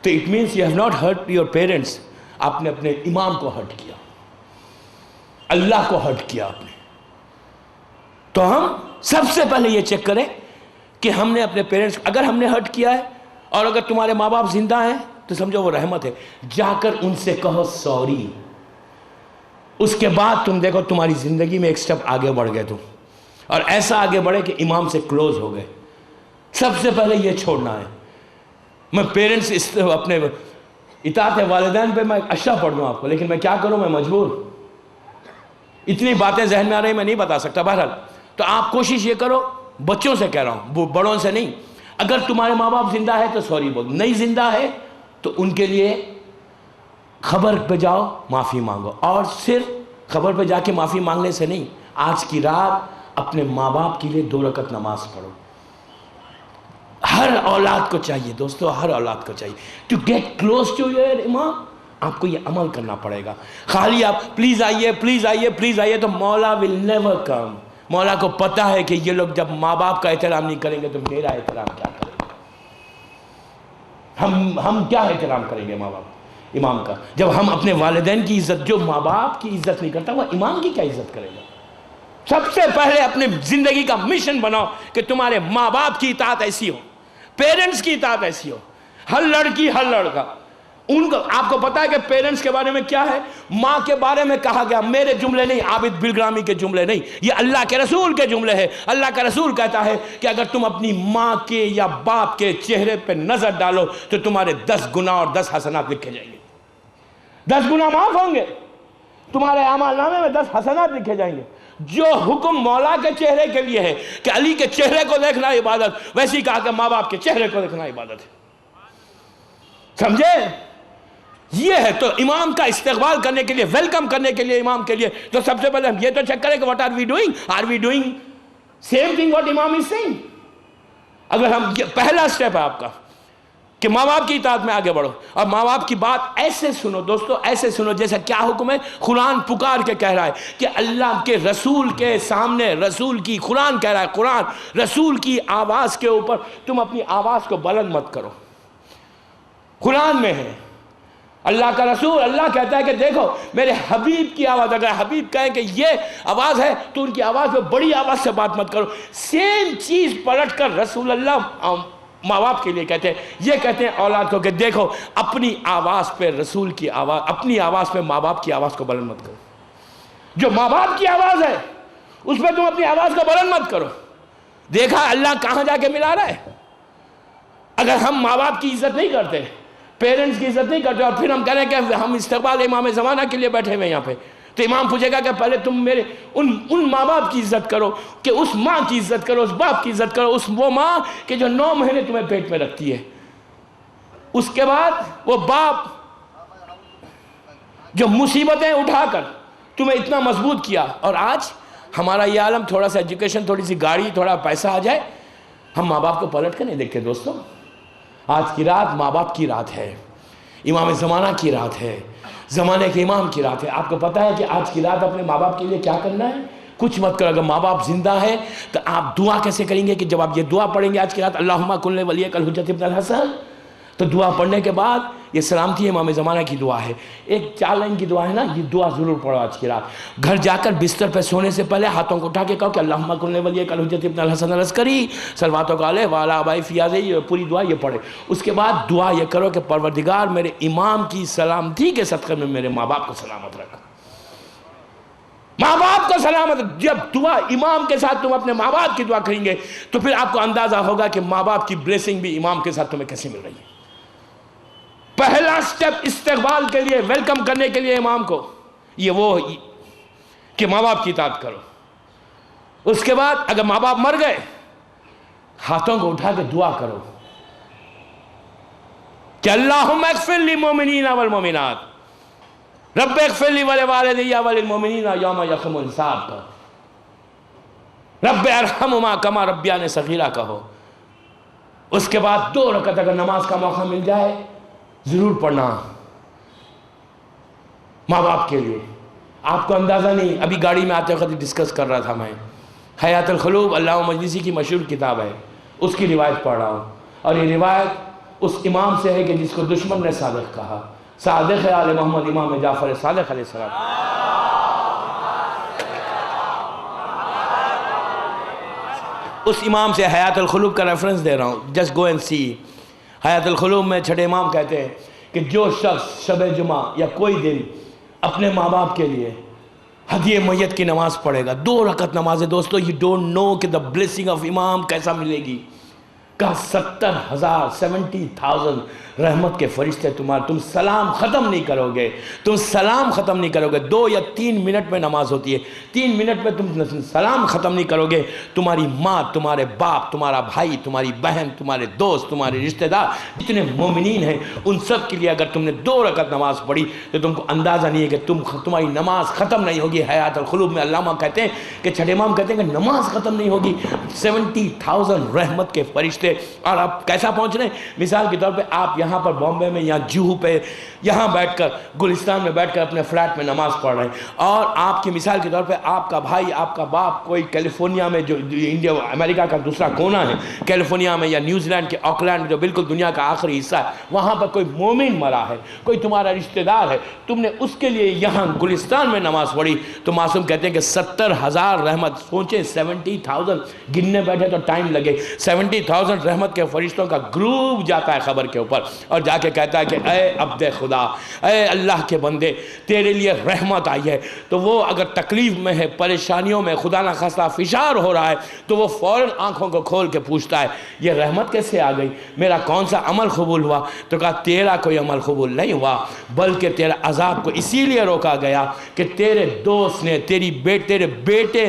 تو it means you have not hurt your parents. آپ نے اپنے امام کو ہرٹ کیا، اللہ کو ہرٹ کیا آپ نے. تو ہم سب سے پہلے یہ چیک کریں کہ ہم نے اپنے پیرنٹس اگر ہم نے ہرٹ کیا ہے، اور اگر تمہارے ماں باپ زندہ ہیں تو سمجھو وہ رحمت ہے. جا کر ان سے کہو سوری. اس کے بعد تم دیکھو تمہاری زندگی میں ایک سٹیپ آگے بڑھ گئے تم، اور ایسا آگے بڑھے کہ امام سے کلوز ہو گئے. سب سے پہلے یہ چھوڑنا ہے. میں پیرنٹس اپنے اطاعت والدین پہ میں اشرح پڑھ دوں آپ کو، لیکن میں کیا کروں، میں مجبور. اتنی باتیں ذہن میں آ رہی میں نہیں بتا سکتا. بہرحال تو آپ کوشش یہ کرو، بچوں سے کہہ رہا ہوں بڑوں سے نہیں، اگر تمہارے ماں باپ زندہ ہے تو سوری بول، نہیں زندہ ہے تو ان کے لیے خبر پہ جاؤ معافی مانگو. اور صرف خبر پہ جا کے معافی مانگنے سے نہیں، آج کی رات اپنے ماں باپ کے لیے 2 رکعت نماز پڑھو. ہر اولاد کو چاہیے دوستو، ہر اولاد کو چاہیے to get close to your imam. آپ کو یہ عمل کرنا پڑے گا. خالی آپ پلیز آئیے پلیز آئیے پلیز آئیے تو مولا ول نیور کم. مولا کو پتا ہے کہ یہ لوگ جب ماں باپ کا احترام نہیں کریں گے تو میرا احترام کیا کریں گے. ہم کیا احترام کریں گے ماں باپ امام کا، جب ہم اپنے والدین کی عزت، جو ماں باپ کی عزت نہیں کرتا وہ امام کی کیا عزت کرے گا. سب سے پہلے اپنے زندگی کا مشن بناؤ کہ تمہارے ماں باپ کی اطاعت ایسی ہو، پیرنٹس کی اطاعت ایسی ہو. ہر لڑکی ہر لڑکا ان کو، آپ کو پتا ہے کہ پیرنٹس کے بارے میں کیا ہے؟ ماں کے بارے میں کہا گیا، میرے جملے نہیں، عابد بالگرامی کے جملے نہیں، یہ اللہ کے رسول کے جملے ہیں. اللہ کا رسول کہتا ہے کہ اگر تم اپنی ماں کے یا باپ کے چہرے پہ نظر ڈالو تو تمہارے 10 گناہ اور 10 حسنات لکھے جائیں گے. 10 گناہ معاف ہوں گے، تمہارے اعمال نامے میں 10 حسنات لکھے جائیں گے. جو حکم مولا کے چہرے کے لیے ہے کہ علی کے چہرے کو دیکھنا عبادت، ویسے ہی کہا کہ ماں باپ کے چہرے کو دیکھنا عبادت ہے. سمجھے؟ یہ ہے. تو امام کا استقبال کرنے کے لیے، ویلکم کرنے کے لیے امام کے لیے، تو سب سے پہلے ہم یہ تو چیک کریں کہ what are we doing? Are we doing same thing what امام is saying? اگر ہم، پہلا سٹیپ ہے آپ کا کہ ماں باپ کی اطاعت میں آگے بڑھو، اور ماں باپ کی بات ایسے سنو دوستو، ایسے سنو جیسا کیا حکم ہے. قرآن پکار کے کہہ رہا ہے کہ اللہ کے رسول کے سامنے، رسول کی، قرآن کہہ رہا ہے، قرآن رسول کی آواز کے اوپر تم اپنی آواز کو بلند مت کرو. قرآن میں ہے اللہ کا رسول، اللہ کہتا ہے کہ دیکھو میرے حبیب کی آواز، اگر حبیب کہیں کہ یہ آواز ہے تو ان کی آواز پہ بڑی آواز سے بات مت کرو. سیم چیز پلٹ کر رسول اللہ ماں باپ کے لیے کہتے ہیں. یہ کہتے ہیں اولاد کو کہ دیکھو اپنی آواز پہ رسول کی آواز، اپنی آواز پہ ماں باپ کی آواز کو بلند مت کرو. جو ماں باپ کی آواز ہے اس پہ تم اپنی آواز کو بلند مت کرو. دیکھا اللہ کہاں جا کے ملا رہا ہے. اگر ہم ماں باپ کی عزت نہیں کرتے، پیرنٹس کی عزت نہیں کرتے، اور پھر ہم کہہ رہے ہیں کہ ہم استقبال امام زمانہ کے لیے بیٹھے ہوئے یہاں پہ، تو امام پوچھے گا کہ پہلے تم میرے ان ماں باپ کی عزت کرو، کہ اس ماں کی عزت کرو، اس باپ کی عزت کرو، اس وہ ماں کہ جو 9 مہینے تمہیں پیٹ میں رکھتی ہے. اس کے بعد وہ باپ جو مصیبتیں اٹھا کر تمہیں اتنا مضبوط کیا. اور آج ہمارا یہ عالم، تھوڑا سا ایجوکیشن، تھوڑی سی گاڑی، تھوڑا پیسہ آ جائے، ہم ماں باپ کو پلٹ کر نہیں دیکھتے. دوستوں آج کی رات ماں باپ کی رات ہے، امام زمانہ کی رات ہے، زمانے کے امام کی رات ہے. آپ کو پتا ہے کہ آج کی رات اپنے ماں باپ کے لیے کیا کرنا ہے؟ کچھ مت کرو. اگر ماں باپ زندہ ہے تو آپ دعا کیسے کریں گے؟ کہ جب آپ یہ دعا پڑھیں گے آج کی رات، اللہم کن ولیک الحجۃ ابن الحسن، تو دعا پڑھنے کے بعد یہ سلامتی امام زمانہ کی دعا ہے. ایک 4 لائن کی دعا ہے نا، یہ دعا ضرور پڑھو آج کی رات. گھر جا کر بستر پہ سونے سے پہلے ہاتھوں کو اٹھا کے کہو کہ اللہم کن ولیک الحجۃ ابن الحسن العسکری صلوات علیہ وعلی آبائہ فی ہذہ، یہ پوری دعا یہ پڑھے. اس کے بعد دعا یہ کرو کہ پروردگار میرے امام کی سلامتی کے صدقے میں میرے ماں باپ کو سلامت رکھا. ماں باپ کو سلامت. جب دعا امام کے ساتھ تم اپنے ماں باپ کی دعا کریں گے تو پھر آپ کو اندازہ ہوگا کہ ماں باپ کی بلیسنگ بھی امام کے ساتھ تمہیں کیسے مل رہی ہے. پہلا سٹیپ استقبال کے لیے، ویلکم کرنے کے لیے امام کو، یہ وہ کہ ماں باپ کی اطاعت کرو. اس کے بعد اگر ماں باپ مر گئے، ہاتھوں کو اٹھا کے دعا کرو کہ اللہم اغفر للمؤمنین والمؤمنات، رب اغفر لی ولوالدی وللمؤمنین یوم یقوم الحساب کہو، رب ارحمہما کما ربیانی صغیرہ کہو. اس کے بعد 2 رکعت اگر نماز کا موقع مل جائے ضرور پڑھنا ماں باپ کے لیے. آپ کو اندازہ نہیں، ابھی گاڑی میں آتے وقت ڈسکس کر رہا تھا میں، حیات القلوب علامہ مجلسی کی مشہور کتاب ہے، اس کی روایت پڑھ رہا ہوں، اور یہ روایت اس امام سے ہے کہ جس کو دشمن نے صادق کہا، صادق آل محمد امام جعفر صادق علیہ السلام. اس امام سے حیات القلوب کا ریفرنس دے رہا ہوں، جسٹ گو اینڈ سی. حیات القلوب میں چھٹے امام کہتے ہیں کہ جو شخص شب جمعہ یا کوئی دن اپنے ماں باپ کے لیے ہدیہ میت کی نماز پڑھے گا، 2 رکعت نماز ہے دوستو، you don't know کہ the blessing of امام کیسا ملے گی. کہا 70,000 رحمت کے فرشتے تم سلام ختم نہیں کرو گے، تم سلام ختم نہیں کرو گے. 2 یا 3 منٹ میں نماز ہوتی ہے، 3 منٹ میں تم سلام ختم نہیں کرو گے. تمہاری ماں، تمہارے باپ، تمہارا بھائی، تمہاری بہن، تمہارے دوست، تمہارے رشتہ دار جتنے مومنین ہیں، ان سب کے لیے اگر تم نے 2 رکعت نماز پڑھی تو تم کو اندازہ نہیں ہے کہ تمہاری نماز ختم نہیں ہوگی. حیات القلوب میں علامہ کہتے ہیں کہ چھٹے امام کہتے ہیں کہ نماز ختم نہیں ہوگی. 70,000 رحمت کے فرشتے. اور آپ کیسا پہنچ رہے ہیں؟ مثال کے طور پہ آپ یہاں پر بامبے میں یا جوہو پہ یہاں بیٹھ کر، گلستان میں بیٹھ کر اپنے فلیٹ میں نماز پڑھ رہے ہیں، اور آپ کی مثال کے طور پہ آپ کا بھائی، آپ کا باپ کوئی کیلیفورنیا میں، جو انڈیا امریکہ کا دوسرا کونا ہے، کیلیفورنیا میں یا نیوزی لینڈ کے آکلینڈ جو بالکل دنیا کا آخری حصہ ہے، وہاں پر کوئی مومن مرا ہے، کوئی تمہارا رشتہ دار ہے، تم نے اس کے لیے یہاں گلستان میں نماز پڑھی، تو معصوم کہتے ہیں کہ 70,000 رحمت. سوچیں 70,000 گننے بیٹھے تو ٹائم لگے. 70,000 رحمت کے فرشتوں کا گروپ جاتا ہے خبر کے اوپر اور جا کے کہتا ہے کہ اے عبد خدا، اے اللہ کے بندے، تیرے لیے رحمت آئی ہے. تو وہ اگر تکلیف میں ہے، پریشانیوں میں، خدا نہ خواستہ فشار ہو رہا ہے، تو وہ فوراً آنکھوں کو کھول کے پوچھتا ہے یہ رحمت کیسے آ گئی، میرا کون سا عمل قبول ہوا؟ تو کہا تیرا کوئی عمل قبول نہیں ہوا، بلکہ تیرا عذاب کو اسی لیے روکا گیا کہ تیرے دوست نے، تیرے بیٹے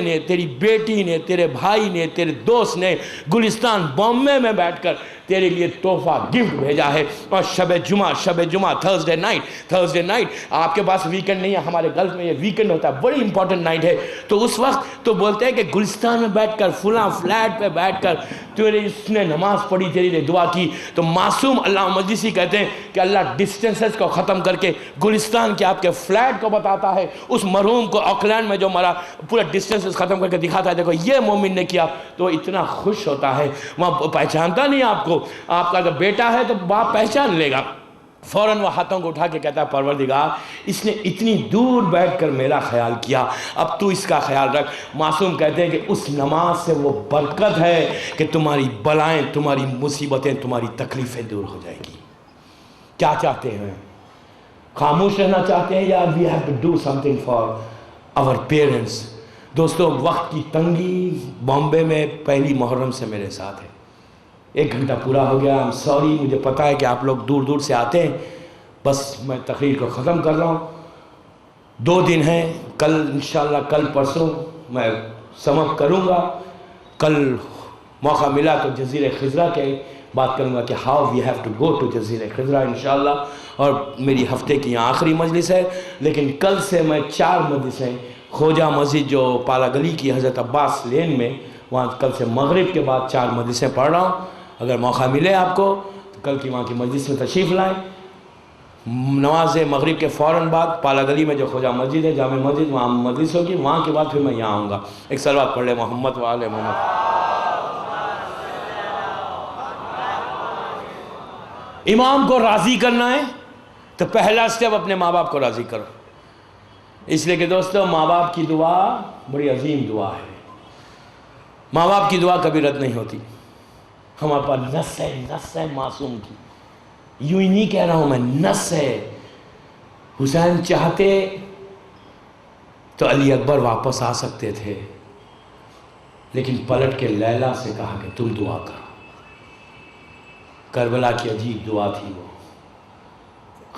نے، تیری بیٹی نے، تیرے بھائی نے، تیرے دوست نے گلستان بامبے میں بیٹھ کر تیرے لیے تحفہ گفٹ بھیجا ہے. اور شب جمعہ تھرسڈے نائٹ آپ کے پاس ویکنڈ نہیں ہے، ہمارے گلف میں یہ ویکنڈ ہوتا ہے، بڑی امپورٹنٹ نائٹ ہے. تو اس وقت تو بولتے ہیں کہ گلستان میں بیٹھ کر، فلاں فلیٹ پہ بیٹھ کر تیرے اس نے نماز پڑھی، تیرے لیے دعا کی. تو معصوم علامہ مجلسی کہتے ہیں کہ اللہ ڈسٹینسز کو ختم کر کے گلستان کے آپ کے فلیٹ کو بتاتا ہے، اس مرحوم کو آکلینڈ میں جو مرا، پورا ڈسٹینسز ختم کر کے دکھاتا ہے، دیکھو یہ مومن نے کیا. تو اتنا خوش ہوتا ہے، وہاں پہچانتا نہیں آپ کو، آپ کا اگر بیٹا ہے تو باپ پہچان لے گا. فوراً وہ ہاتھوں کو اٹھا کے کہتا ہے پروردگار، اس نے اتنی دور بیٹھ کر میرا خیال کیا، اب تو اس کا خیال رکھ. معصوم کہتے ہیں کہ اس نماز سے وہ برکت ہے کہ تمہاری بلائیں، تمہاری مصیبتیں، تمہاری تکلیفیں دور ہو جائیں گی. کیا چاہتے ہیں؟ خاموش رہنا چاہتے ہیں یا we have to do something for our parents؟ دوستو وقت کی تنگی بامبے میں پہلی محرم سے میرے ساتھ ہے. 1 گھنٹہ پورا ہو گیا، I'm sorry، مجھے پتہ ہے کہ آپ لوگ دور دور سے آتے ہیں، بس میں تقریر کو ختم کر رہا ہوں. 2 دن ہیں، کل انشاءاللہ، کل پرسوں میں سمپ کروں گا. کل موقع ملا تو جزیرہ خضرہ کے بات کروں گا کہ how we have to go to جزیرہ خضرہ انشاءاللہ، اور میری ہفتے کی یہاں آخری مجلس ہے. لیکن کل سے میں 4 مجلسیں خوجہ مسجد جو پالا گلی کی حضرت عباس لین میں، وہاں کل سے مغرب کے بعد 4 مجلسیں پڑھ رہا ہوں. اگر موقع ملے آپ کو تو کل کی وہاں کی مجلس میں تشریف لائیں. نماز مغرب کے فوراً بعد پالا گلی میں جو خوجہ مسجد ہے، جامع مسجد، وہاں مجلس ہوگی. وہاں کے بعد پھر میں یہاں آؤں گا. ایک صلوات پڑھ لے محمد و آل محمد. امام کو راضی کرنا ہے تو پہلا سٹیپ اپنے ماں باپ کو راضی کرو. اس لیے کہ دوستو ماں باپ کی دعا بڑی عظیم دعا ہے. ماں باپ کی دعا کبھی رد نہیں ہوتی. ہمارے پاس نس ہے معصوم کی. یوں ہی نہیں کہہ رہا ہوں میں، نس ہے. حسین چاہتے تو علی اکبر واپس آ سکتے تھے، لیکن پلٹ کے لیلا سے کہا کہ تم دعا کرو. کربلا کی عجیب دعا تھی وہ.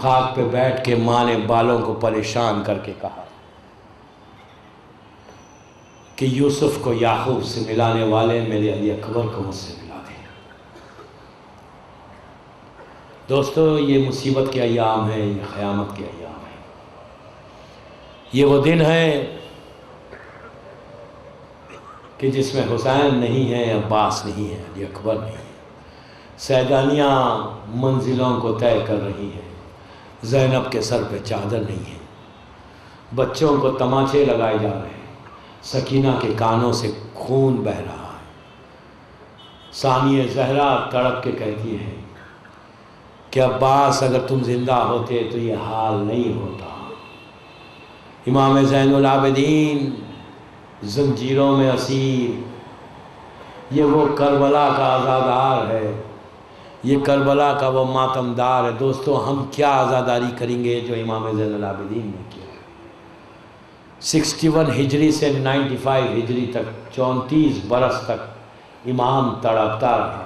خاک پہ بیٹھ کے ماں نے بالوں کو پریشان کر کے کہا کہ یوسف کو یعقوب سے ملانے والے میرے علی اکبر کو مجھ سے ملا دیں۔ دوستو، یہ مصیبت کے ایام ہیں، یہ قیامت کے ایام ہیں۔ یہ وہ دن ہے کہ جس میں حسین نہیں ہے، عباس نہیں ہے، علی اکبر نہیں ہے۔ سیدانیاں منزلوں کو طے کر رہی ہیں، زینب کے سر پہ چادر نہیں ہے، بچوں کو تماچے لگائے جا رہے ہیں، سکینہ کے کانوں سے خون بہہ رہا ہے۔ ثانیہ زہرا تڑپ کے کہتی ہے کہ عباس اگر تم زندہ ہوتے تو یہ حال نہیں ہوتا۔ امام زین العابدین زنجیروں میں اسیر، یہ وہ کربلا کا عزادار ہے، یہ کربلا کا وہ ماتمدار ہے۔ دوستو، ہم کیا عزاداری کریں گے جو امام زین العابدین نے کیا؟ 61 ہجری سے 95 ہجری تک 34 برس تک امام تڑپتا رہا،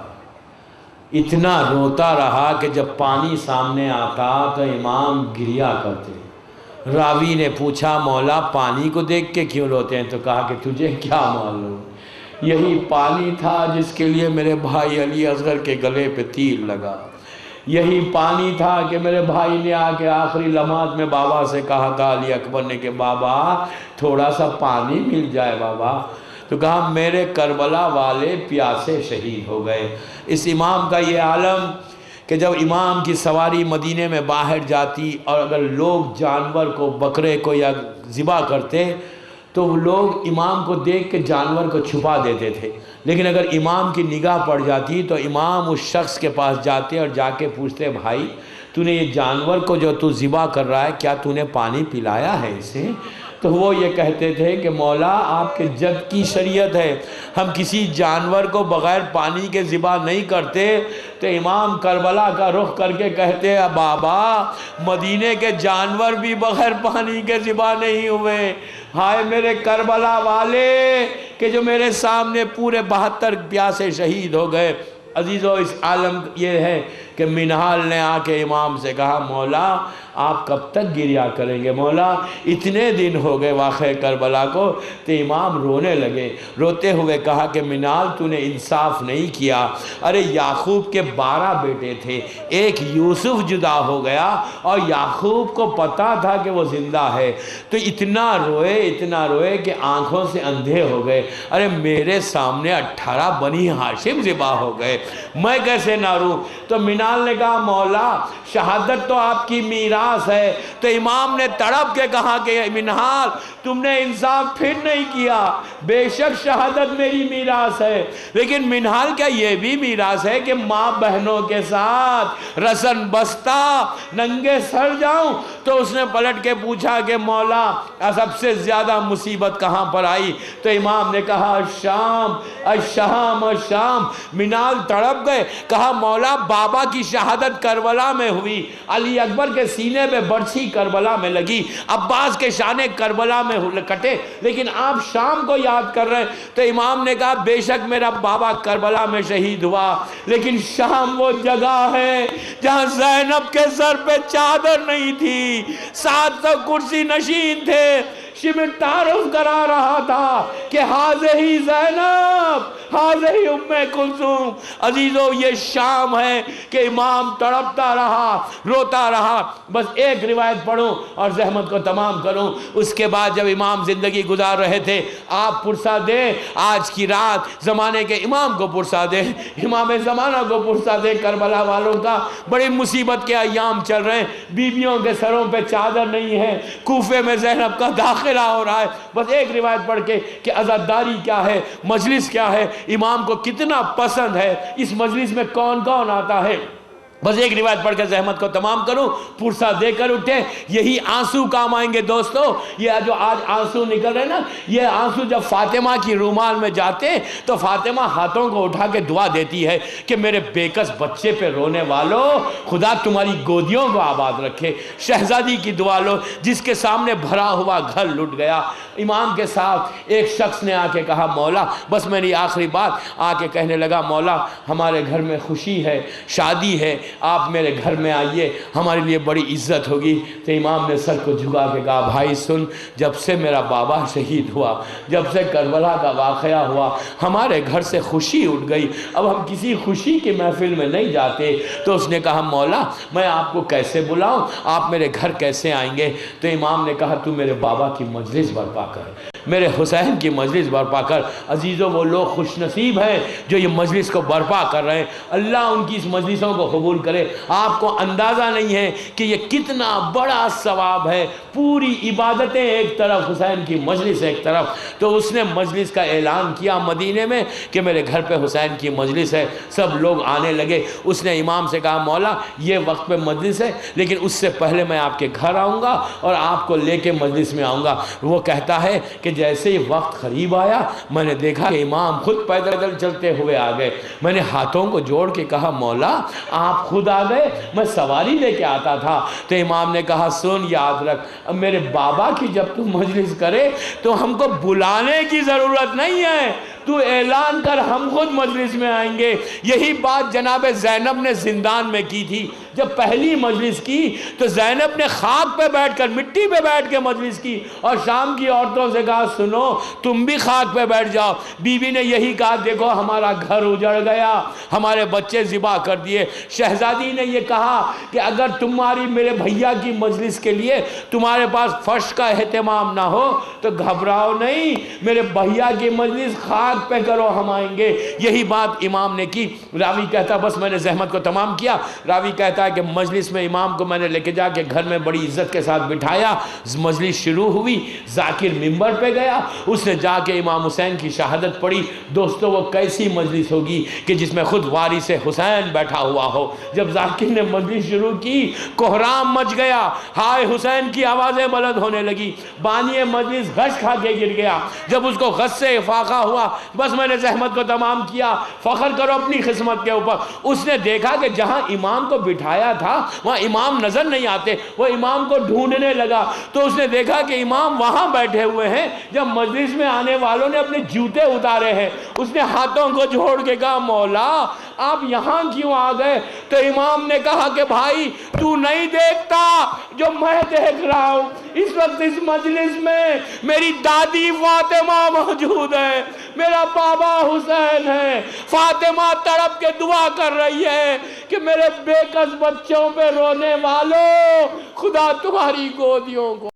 اتنا روتا رہا کہ جب پانی سامنے آتا تو امام گریا کرتے۔ راوی نے پوچھا مولا پانی کو دیکھ کے کیوں روتے ہیں؟ تو کہا کہ تجھے کیا معلوم، یہی پانی تھا جس کے لیے میرے بھائی علی اصغر کے گلے پہ تیر لگا، یہی پانی تھا کہ میرے بھائی نے آ کے آخری لمحات میں بابا سے کہا تھا، علی اکبر نے، کہ بابا تھوڑا سا پانی مل جائے بابا۔ تو کہا میرے کربلا والے پیاسے شہید ہو گئے۔ اس امام کا یہ عالم کہ جب امام کی سواری مدینے میں باہر جاتی اور اگر لوگ جانور کو، بکرے کو یا ذبح کرتے تو وہ لوگ امام کو دیکھ کے جانور کو چھپا دیتے تھے، لیکن اگر امام کی نگاہ پڑ جاتی تو امام اس شخص کے پاس جاتے اور جا کے پوچھتے، بھائی تو نے یہ جانور کو جو تو ذبح کر رہا ہے کیا تو نے پانی پلایا ہے اسے؟ تو وہ یہ کہتے تھے کہ مولا آپ کے جد کی شریعت ہے، ہم کسی جانور کو بغیر پانی کے ذبح نہیں کرتے۔ تو امام کربلا کا رخ کر کے کہتے ہیں، بابا مدینے کے جانور بھی بغیر پانی کے ذبح نہیں ہوئے، ہائے میرے کربلا والے کہ جو میرے سامنے پورے 72 پیاسے شہید ہو گئے۔ عزیزو، اس عالم یہ ہے کہ منہال نے آ کے امام سے کہا، مولا آپ کب تک گریا کریں گے؟ مولا اتنے دن ہو گئے واقعہ کربلا کو۔ تو امام رونے لگے، روتے ہوئے کہا کہ منہال تو نے انصاف نہیں کیا، ارے یعقوب کے 12 بیٹے تھے، ایک یوسف جدا ہو گیا اور یعقوب کو پتا تھا کہ وہ زندہ ہے، تو اتنا روئے کہ آنکھوں سے اندھے ہو گئے۔ ارے میرے سامنے 18 بنی ہاشم ذبح ہو گئے، میں کیسے نہ روں؟ تو منہال نے کہا، مولا شہادت تو آپ کی میراث ہے۔ تو امام نے تڑپ کے کہا کہ منہال تم نے انصاف پھر نہیں کیا، بے شک شہادت میری میراث ہے، لیکن منہال کیا یہ بھی میراث ہے کہ ماں بہنوں کے ساتھ رسن بستہ ننگے سر جاؤں؟ تو اس نے پلٹ کے پوچھا کہ مولا سب سے زیادہ مصیبت کہاں پر آئی؟ تو امام نے کہا، الشام الشام الشام۔ منہال تڑپ گئے، کہا مولا بابا کی شہادت کربلا میں ہوئی، علی اکبر کے سینے پہ برچھی کربلا میں لگی، عباس کے شانے کربلا میں کٹے، لیکن آپ شام کو یاد کر رہے ہیں۔ تو امام نے کہا، بے شک میرا بابا کربلا میں شہید ہوا، لیکن شام وہ جگہ ہے جہاں زینب کے سر پہ چادر نہیں تھی، 700 کرسی نشین تھے، شمر تعارف کرا رہا تھا کہ ہی زینب، ہی ام کلثوم۔ عزیزو، یہ شام ہے کہ امام تڑپتا رہا، روتا رہا۔ بس ایک روایت پڑھوں اور زحمت کو تمام کروں۔ اس کے بعد جب امام زندگی گزار رہے تھے، آپ پرسہ دیں آج کی رات زمانے کے امام کو پرسہ دیں، امام زمانہ کو پرسہ دیں کربلا والوں کا۔ بڑی مصیبت کے ایام چل رہے ہیں، بیویوں کے سروں پہ چادر نہیں ہے، کوفے میں زینب کا داخلہ ہو رہا ہے۔ بس ایک روایت پڑھ کے کہ عزاداری کیا ہے، مجلس کیا ہے، امام کو کتنا پسند ہے، اس مجلس میں کون کون آتا ہے۔ بس ایک روایت پڑھ کے زحمت کو تمام کروں، پرسہ دے کر اٹھے۔ یہی آنسو کام آئیں گے دوستو، یہ جو آج آنسو نکل رہے نا، یہ آنسو جب فاطمہ کی رومال میں جاتے تو فاطمہ ہاتھوں کو اٹھا کے دعا دیتی ہے کہ میرے بیکس بچے پہ رونے والوں، خدا تمہاری گودیوں کو آباد رکھے۔ شہزادی کی دعا لو جس کے سامنے بھرا ہوا گھر لٹ گیا۔ امام کے ساتھ ایک شخص نے آ کے کہا، مولا بس میری آخری بات، آ کے کہنے لگا، مولا ہمارے گھر میں خوشی ہے، شادی ہے، آپ میرے گھر میں آئیے، ہمارے لیے بڑی عزت ہوگی۔ تو امام نے سر کو جھکا کے کہا بھائی سن، جب سے میرا بابا شہید ہوا، جب سے کربلا کا واقعہ ہوا، ہمارے گھر سے خوشی اٹھ گئی، اب ہم کسی خوشی کی محفل میں نہیں جاتے۔ تو اس نے کہا مولا میں آپ کو کیسے بلاؤں، آپ میرے گھر کیسے آئیں گے؟ تو امام نے کہا تو میرے بابا کی مجلس برپا کر، میرے حسین کی مجلس برپا کر۔ عزیزوں وہ لوگ خوش نصیب ہیں جو یہ مجلس کو برپا کر رہے ہیں، اللہ ان کی اس مجلسوں کو قبول کرے۔ آپ کو اندازہ نہیں ہے کہ یہ کتنا بڑا ثواب ہے، پوری عبادتیں ایک طرف، حسین کی مجلس ایک طرف۔ تو اس نے مجلس کا اعلان کیا مدینے میں کہ میرے گھر پہ حسین کی مجلس ہے، سب لوگ آنے لگے۔ اس نے امام سے کہا مولا یہ وقت پہ مجلس ہے، لیکن اس سے پہلے میں آپ کے گھر آؤں گا اور آپ کو لے کے مجلس میں آؤں گا۔ وہ کہتا ہے کہ جیسے ہی وقت قریب آیا میں نے دیکھا کہ امام خود پیدل چلتے ہوئے آ گئے۔ میں نے ہاتھوں کو جوڑ کے کہا مولا آپ خود آ گئے، میں سواری لے کے آتا تھا۔ تو امام نے کہا سن یاد رکھ، اب میرے بابا کی جب تو مجلس کرے تو ہم کو بلانے کی ضرورت نہیں ہے، تو اعلان کر ہم خود مجلس میں آئیں گے۔ یہی بات جناب زینب نے زندان میں کی تھی۔ جب پہلی مجلس کی تو زینب نے خاک پہ بیٹھ کر، مٹی پہ بیٹھ کے مجلس کی، اور شام کی عورتوں سے کہا سنو تم بھی خاک پہ بیٹھ جاؤ۔ بی بی نے یہی کہا دیکھو ہمارا گھر اجڑ گیا، ہمارے بچے ذبح کر دیے۔ شہزادی نے یہ کہا کہ اگر تمہاری میرے بھیا کی مجلس کے لیے تمہارے پاس فرش کا اہتمام نہ ہو تو گھبراؤ نہیں، میرے بھیا کی مجلس خاک پہ کرو، ہم آئیں گے۔ یہی بات امام نے کی۔ راوی کہتا بس میں نے زحمت کو تمام کیا۔ راوی کہتا ہے کہ مجلس میں امام کو میں نے لے کے جا کے گھر میں بڑی عزت کے ساتھ بٹھایا، مجلس شروع ہوئی، ذاکر ممبر پہ گیا، اس نے جا کے امام حسین کی شہادت پڑھی۔ دوستو وہ کیسی مجلس ہوگی کہ جس میں خود وارث حسین بیٹھا ہوا ہو۔ جب ذاکر نے مجلس شروع کی کوہرام مچ گیا، ہائے حسین کی آوازیں بلند ہونے لگی، بانی مجلس غش کھا کے گر گیا۔ جب اس کو غش سے افاقہ ہوا بس میں نے زحمت کو تمام کیا، فخر کرو اپنی قسمت کے اوپر۔ اس نے دیکھا کہ جہاں امام کو بٹھایا تھا وہاں امام نظر نہیں آتے، وہ امام کو ڈھونڈنے لگا تو اس نے دیکھا کہ امام وہاں بیٹھے ہوئے ہیں جب مجلس میں آنے والوں نے اپنے جوتے اتارے ہیں۔ اس نے ہاتھوں کو جوڑ کے کہا مولا آپ یہاں کیوں آ گئے؟ تو امام نے کہا کہ بھائی تو نہیں دیکھتا جو میں دیکھ رہا ہوں، اس وقت اس مجلس میں میری دادی فاطمہ موجود ہے، میرا بابا حسین ہے، فاطمہ تڑپ کے دعا کر رہی ہے کہ میرے بے کس بچوں پہ رونے والوں خدا تمہاری گودیوں کو